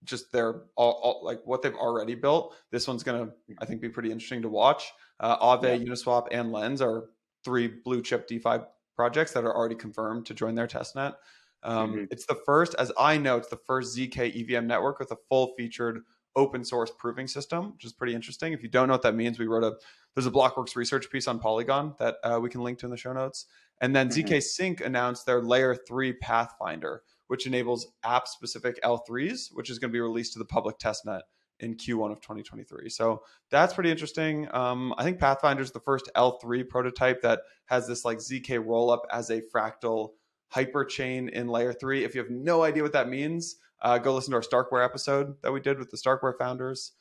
just their all like what they've already built, this one's gonna, I think, be pretty interesting to watch. Aave, Uniswap, and Lens are 3 blue chip DeFi projects that are already confirmed to join their testnet. It's the first, as I know, it's the first ZK EVM network with a full featured open source proving system, which is pretty interesting. If you don't know what that means, there's a Blockworks research piece on Polygon that we can link to in the show notes. And then ZK Sync announced their layer 3 Pathfinder, which enables app specific L3s, which is going to be released to the public testnet in Q1 of 2023. So that's pretty interesting. I think Pathfinder is the first L3 prototype that has this like ZK rollup as a fractal hyperchain in layer 3. If you have no idea what that means, go listen to our Starkware episode that we did with the Starkware founders.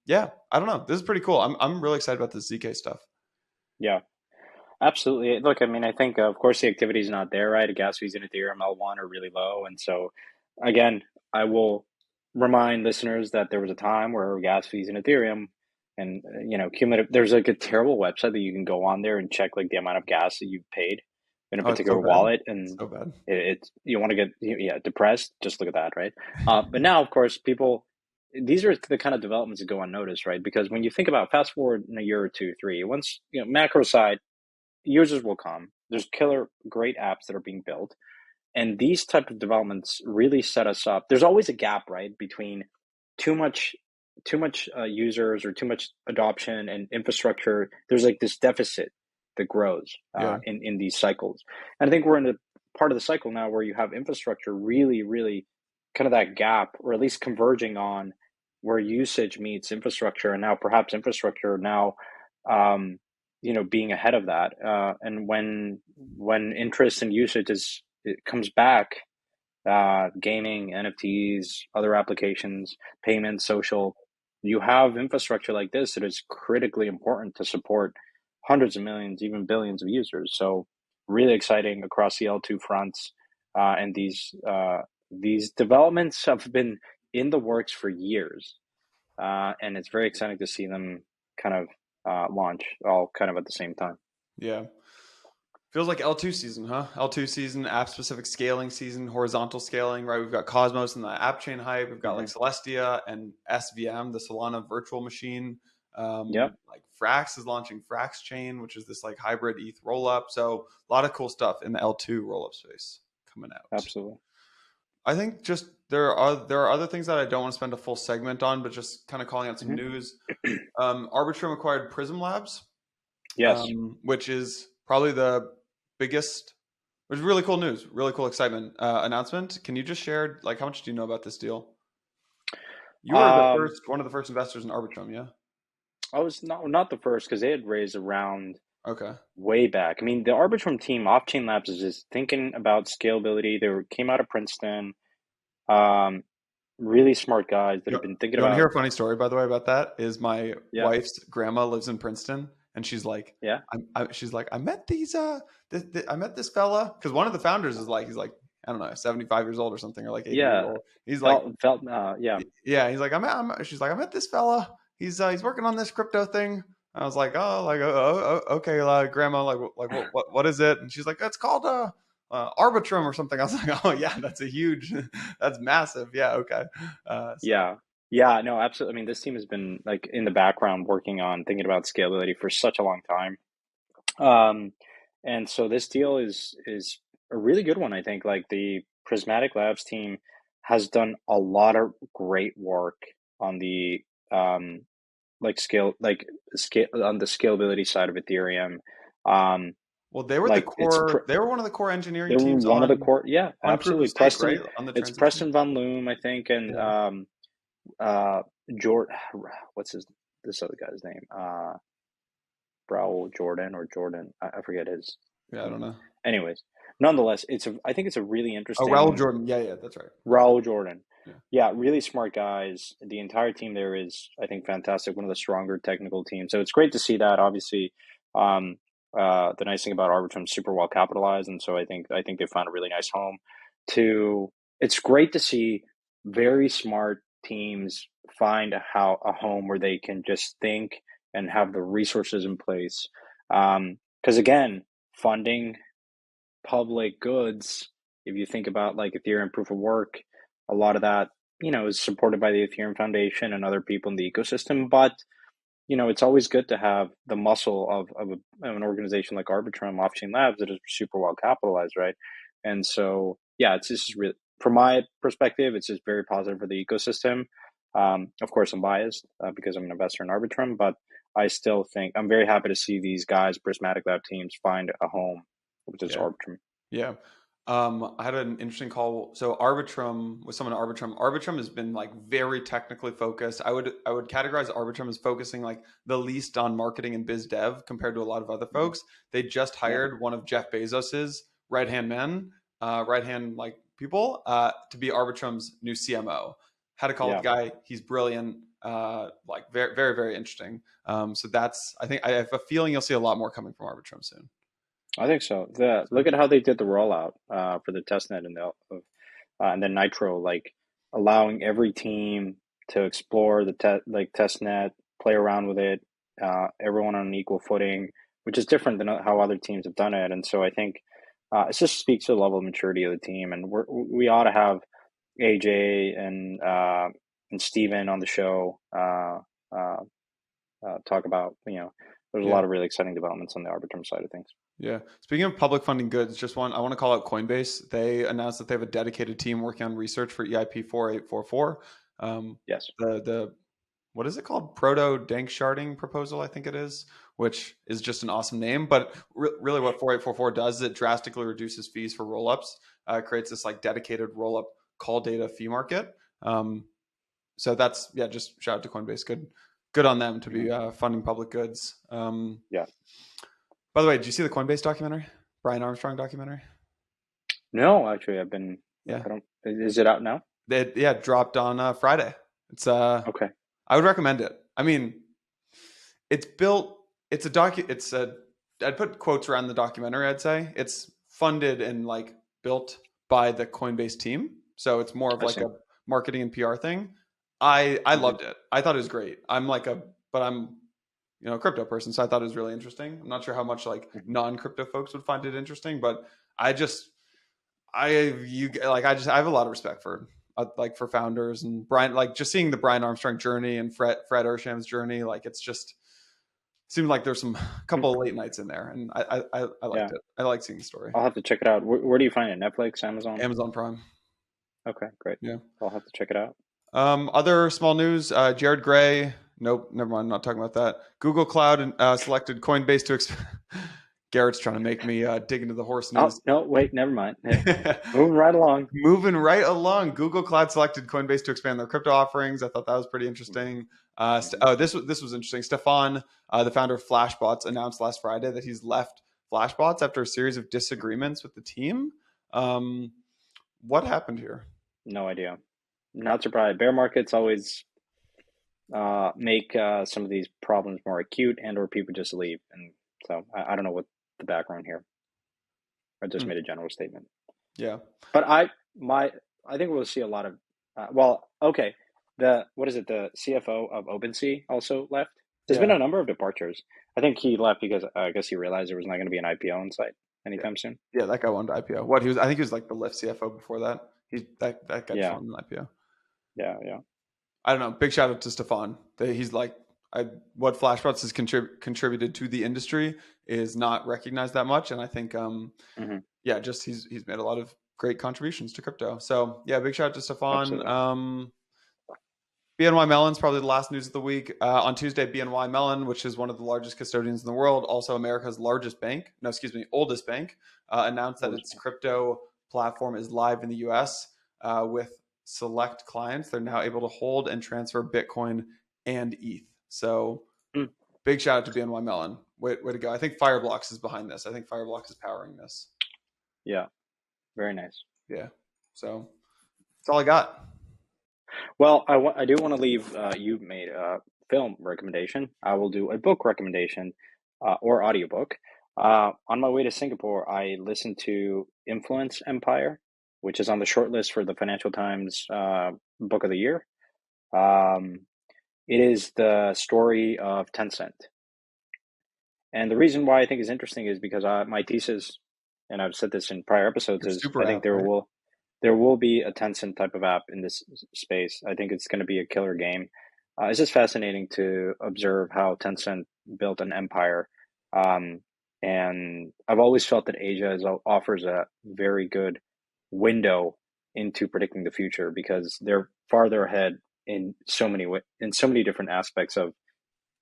Yeah, I don't know. This is pretty cool. I'm really excited about this ZK stuff. Yeah. Absolutely. Look, I mean, I think, of course, the activity is not there, right? Gas fees in Ethereum L1 are really low. And so, again, I will remind listeners that there was a time where gas fees in Ethereum and, cumulative, there's like a terrible website that you can go on there and check like the amount of gas that you've paid in a Oh, it's so particular bad. wallet. And So bad. it's, you want to get, yeah, depressed, just look at that, right? But now, of course, these are the kind of developments that go unnoticed, right? Because when you think about fast forward in a year or two, three, once, macro side, users will come. There's killer great apps that are being built, and these type of developments really set us up. There's always a gap, right, between too much users or too much adoption and infrastructure. There's like this deficit that grows Yeah. in these cycles, and I think we're in a part of the cycle now where you have infrastructure really kind of that gap, or at least converging on where usage meets infrastructure, and now perhaps infrastructure now um, being ahead of that. And when interest and usage it comes back, gaming, NFTs, other applications, payments, social, you have infrastructure like this that is critically important to support hundreds of millions, even billions of users. So really exciting across the L2 fronts. And these developments have been in the works for years. And it's very exciting to see them kind of launch all kind of at the same time. Yeah. Feels like L2 season, huh? L2 season, app specific scaling season, horizontal scaling, right? We've got Cosmos and the app chain hype. We've got like Hmm. Celestia and SVM, the Solana virtual machine. Yep, Like Frax is launching Frax chain, which is this like hybrid ETH rollup. So a lot of cool stuff in the L2 rollup space coming out. absolutely. I think just there are other things that I don't want to spend a full segment on, but just kind of calling out some Hmm. news. Arbitrum acquired Prism Labs, Yes. which is probably the biggest, which is really cool news, really cool excitement announcement. Can you just share like how much do you know about this deal? You were the Um, first, one of the first investors in Arbitrum, yeah? I was not the first because they had raised around Okay. way back. I mean, the Arbitrum team, Off Chain Labs, is just thinking about scalability. Came out of Princeton. Um, really smart guys that You, have been thinking you want to hear about. a funny story, by the way, about that? Is my Yeah, wife's grandma lives in Princeton, and she's like, yeah, she's like, I met these, I met this fella because one of the founders is like, he's like, I don't know, 75 years old or something, or like 80 years yeah. old. He's like, Felt. Yeah, yeah, he's like, she's like, I met this fella. He's working on this crypto thing. I was like, okay, grandma, like what is it? And she's like, it's called Arbitrum or something. I was like, oh yeah, that's a huge, that's massive. Yeah, okay. So yeah, yeah. No, absolutely. I mean, this team has been like in the background working on thinking about scalability for such a long time. Um, and so this deal is a really good one, I think. Like the Prysmatic Labs team has done a lot of great work on the um scale on the scalability side of Ethereum. Um, well, they were the like it's core. They were one of the core engineering they were teams one of the core, yeah, on proof of absolutely. stake, right? On the It's transaction. Preston Van Loom, I think, and Yeah, uh Jord what's this other guy's name? Raul Jordan or Jordan. I forget his. yeah. I don't know. Anyways, nonetheless, I think it's a really Oh, Raul interesting Jordan. Yeah, yeah, that's right. Raul Raul Jordan. Jordan. Yeah, Yeah, really smart guys. The entire team there is, I think, fantastic. One of the stronger technical teams. So it's great to see that. Obviously, um, the nice thing about Arbitrum is super well capitalized, and so I think they found a really nice home. To It's great to see very smart teams find a home where they can just think and have the resources in place. Because again, funding public goods, if you think about like Ethereum proof of work, a lot of that, is supported by the Ethereum Foundation and other people in the ecosystem. But, it's always good to have the muscle of an organization like Arbitrum, Off-Chain Labs, that is super well capitalized, right? And so, yeah, it's just really, from my perspective, it's just very positive for the ecosystem. Of course, I'm biased because I'm an investor in Arbitrum, but I still think I'm very happy to see these guys, Prismatic Lab teams, find a home, which is yeah, Arbitrum. yeah. I had an interesting call. So Arbitrum with someone at Arbitrum. Arbitrum has been like very technically focused. I would categorize Arbitrum as focusing like the least on marketing and biz dev compared to a lot of other Mhm. folks. They just Yeah, hired one of Jeff Bezos's right hand men, right hand like people, to be Arbitrum's new CMO. Had a call with yeah, the guy. He's brilliant. Like very very very interesting. So that's I think I have a feeling you'll see a lot more coming from Arbitrum soon. I think so. The So, look at how they did the rollout for the testnet and then Nitro, like allowing every team to explore the testnet, play around with it, everyone on an equal footing, which is different than how other teams have done it. And so I think it just speaks to the level of maturity of the team, and we ought to have AJ and Steven on the show uh, talk about there's a yeah. lot of really exciting developments on the Arbitrum side of things. Yeah. Speaking of public funding goods, I want to call out Coinbase. They announced that they have a dedicated team working on research for EIP 4844. Yes. The what is it called? Proto Dank sharding proposal, I think it is, which is just an awesome name. But really, what 4844 does is it drastically reduces fees for rollups, creates this like dedicated rollup call data fee market. So that's yeah, just shout out to Coinbase. Good on them to Hmm. be funding public goods. Yeah. By the way, did you see the Coinbase documentary? Brian Armstrong documentary? No, actually, I've been. Yeah. I don't. Is it out now? It dropped on Friday. It's Okay. I would recommend it. I mean, it's built it's a I'd put quotes around the documentary, I'd say. It's funded and like built by the Coinbase team. So it's more of I like see. a marketing and PR thing. I Hmm. loved it. I thought it was great. I'm a crypto person, so I thought it was really interesting. I'm not sure how much like Hmm. non-crypto folks would find it interesting, but I just I have a lot of respect for like for founders and Brian, like just seeing the Brian Armstrong journey and Fred Ersham's journey. Like it's just seemed like there's some couple of late nights in there, and I liked Yeah, it. I like seeing the story. I'll have to check it out. Where do you find it? Netflix, Amazon? Amazon Prime. Okay, great. Yeah. I'll have to check it out. Other small news. Jared Gray. Nope, never mind. Not talking about that. Google Cloud selected Coinbase to. Garrett's trying to make me dig into the horse Oh news. no, wait, never mind. Moving right along. Moving right along, Google Cloud selected Coinbase to expand their crypto offerings. I thought that was pretty Hmm. interesting. Hmm. This was interesting. Stephane, the founder of Flashbots, announced last Friday that he's left Flashbots after a series of disagreements with the team. Um, what happened here? No idea. Not surprised. Bear markets always make some of these problems more acute, and/or people just leave. And so I don't know what the background here. I just Hmm. made a general statement. Yeah, But I think we'll see a lot of okay. The what is it? The CFO of OpenSea also left. There's been yeah, a number of departures. I think he left because I guess he realized there was not going to be an IPO in sight yeah, anytime soon. yeah. That guy wanted to IPO. What he was? I think he was like the Lyft CFO before that. That guy just Yeah, wanted an IPO. yeah, yeah, I don't know. Big shout out to Stephane. He's like, what Flashbots has contributed to the industry is not recognized that much, and I think, hmm, yeah, just he's made a lot of great contributions to crypto. So yeah, big shout out to Stephane. absolutely. BNY Mellon's probably the last news of the week. On Tuesday, BNY Mellon, which is one of the largest custodians in the world, also America's largest bank, no, excuse me, oldest bank, announced that Oldest its bank. crypto platform is live in the US with select clients. They're now able to hold and transfer Bitcoin and ETH. So Hmm. big shout out to BNY Mellon. Way to go. I think Fireblocks is behind this. I think Fireblocks is powering this. Yeah, very nice. Yeah. So that's all I got. Well, I do want to leave. You made a film recommendation. I will do a book recommendation or audiobook. On my way to Singapore, I listened to Influence Empire, which is on the short list for the Financial Times Book of the Year. Um, it is the story of Tencent. And the reason why I think is interesting is because my thesis, and I've said this in prior episodes, Your is super I think app, right? there will be a Tencent type of app in this space. I think it's going to be a killer game. It's just fascinating to observe how Tencent built an empire. Um, and I've always felt that offers a very good window into predicting the future because they're farther ahead in so many different aspects of,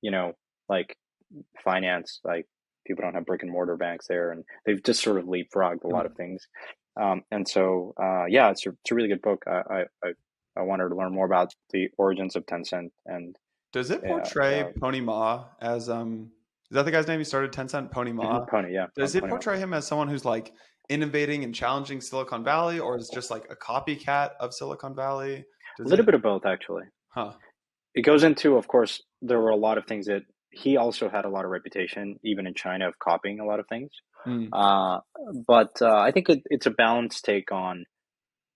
you know, like finance. Like people don't have brick and mortar banks there, and they've just sort of leapfrogged a lot of things. And so, yeah, it's a really good book. I wanted to learn more about the origins of Tencent and Does it portray uh, Pony Ma as is that the guy's name who started Tencent, Pony Ma? Pony, yeah, Does it Pony. portray him as someone who's like innovating and challenging Silicon Valley, or is just like a copycat of Silicon Valley? A Does little it bit of both, actually. huh? It goes into, of course, there were a lot of things that he also had a lot of reputation, even in China, of copying a lot of things. Mm, Uh, but I think it's a balanced take on,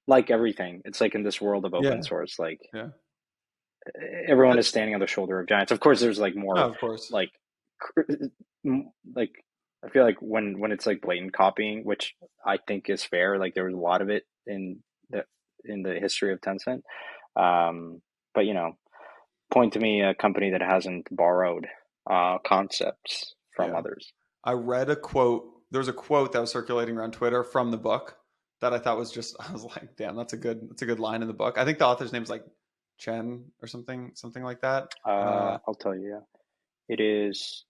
like everything. It's like in this world of open yeah, source, like yeah. everyone That, is standing on the shoulder of giants. Of course, there's like no, more of course. like like I feel like when it's like blatant copying, which I think is fair. Like there was a lot of it the in the history of Tencent. But point to me a company that hasn't borrowed concepts from Yeah. others. I read a quote. There was a quote that was circulating around Twitter from the book that I thought was just. I was like, "Damn, that's a good line in the book." I think the author's name is like Chen or something like that. I'll tell you. Yeah, it is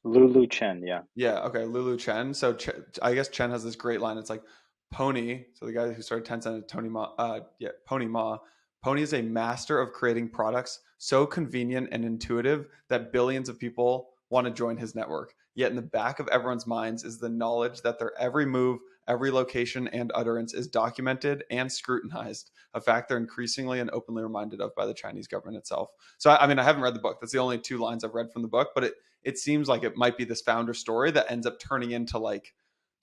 Lulu Chen. Yeah. Yeah, okay, Lulu Chen. So I guess Chen has this great line. It's like Pony. So the guy who started Tencent is Tony Ma. Yeah, Pony Ma. Pony is a master of creating products so convenient and intuitive that billions of people want to join his network. Yet in the back of everyone's minds is the knowledge that their every move, every location, and utterance is documented and scrutinized. A fact they're increasingly and openly reminded of by the Chinese government itself. So I mean, I haven't read the book. That's the only two lines I've read from the book, but it seems like it might be this founder story that ends up turning into like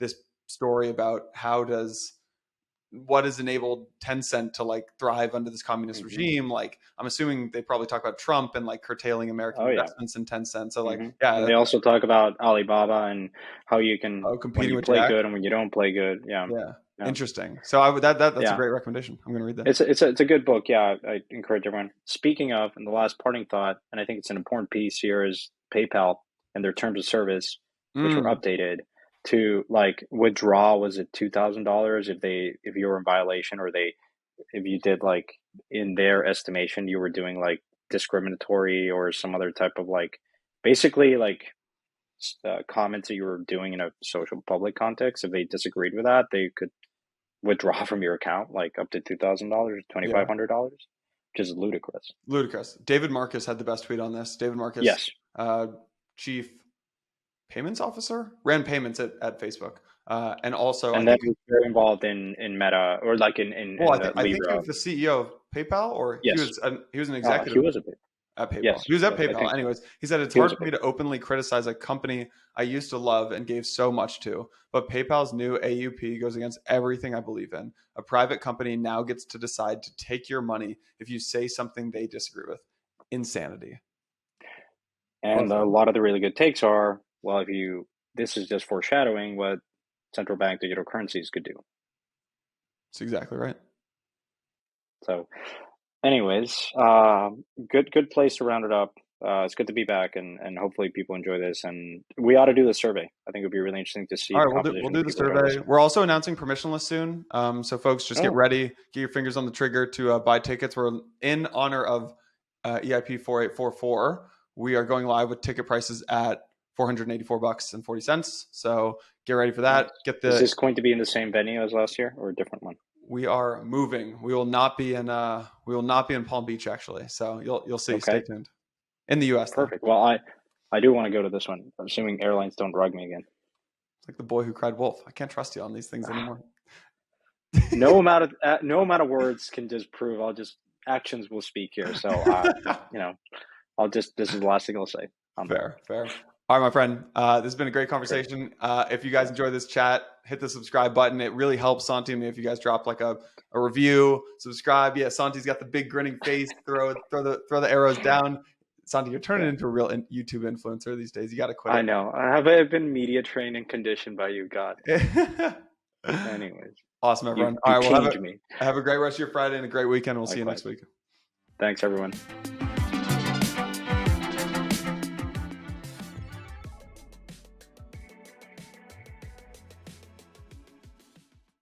this story about what has enabled Tencent to like thrive under this communist Hmm. regime. Like I'm assuming they probably talk about Trump and like curtailing American Oh yeah. investments in Tencent. So like, Hmm. yeah, And they also talk about Alibaba and how you can when competing you with play Jack. good and when you don't play good. Yeah. Yeah. Yeah. Interesting. So I would that's a Yeah. great recommendation. I'm going to read that. It's a good book. Yeah, I encourage everyone. Speaking of, and the last parting thought, and I think it's an important piece here is PayPal and their terms of service, which were Mm. updated to like withdraw. Was it $2,000 if you were in violation, or if you did like in their estimation you were doing like discriminatory or some other type of like basically like comments that you were doing in a social public context. If they disagreed with that, they could withdraw from your account like up to $2,000, Yeah. $2,500, which is ludicrous. Ludicrous. David Marcus had the best tweet on this. David Marcus, Yes, chief payments officer, ran payments at Facebook, and also I and then think he's very involved in Meta or like well, in the I think he Libra. was the CEO of PayPal, or Yes, he was an he executive was a bit. at PayPal. Yes, He was at yes, I PayPal. think so. Anyways, he said it's He was hard a for me bit. to openly criticize a company I used to love and gave so much to, but PayPal's new AUP goes against everything I believe in. A private company now gets to decide to take your money if you say something they disagree with. Insanity. What And was a that? lot of the really good takes are, well, if you this is just foreshadowing what central bank digital currencies could do. That's exactly right. So, anyways, good place to round it up. It's good to be back, and hopefully people enjoy this. And we ought to do the survey. I think it would be really interesting to see All the right, we'll composition of do the people that are survey. listening. We're also announcing permissionless soon. So folks, just get Oh, ready, get your fingers on the trigger to buy tickets. We're in honor of EIP 4844. We are going live with ticket prices at $484.40. So get ready for nice. that. Get Is the this going to be in the same venue as last year or a different one? We are moving. We will not be in Palm Beach actually. So you'll see. Stay Okay, tuned. In the US though. perfect. Well, I do want to go to this one, assuming airlines don't rug me again. It's like the boy who cried wolf. I can't trust you on these things anymore. No amount of words can disprove. I'll just actions will speak here. So, you know, this is the last thing I'll say. I'm done. Fair. All right, my friend. This has been a great Great. conversation. If you guys enjoy this chat, hit the subscribe button. It really helps Santi and me if you guys drop like a review, subscribe. Yeah, Santi's got the big grinning face. Throw the arrows down. Santi, you're turning Yeah. into a real YouTube influencer these days. You got to quit I it. know. I've been media trained and conditioned by you, God. Anyways, Awesome, you everyone. All right, well changed me. have a great rest of your Friday and a great weekend. We'll see you Likewise. next week. Thanks, everyone.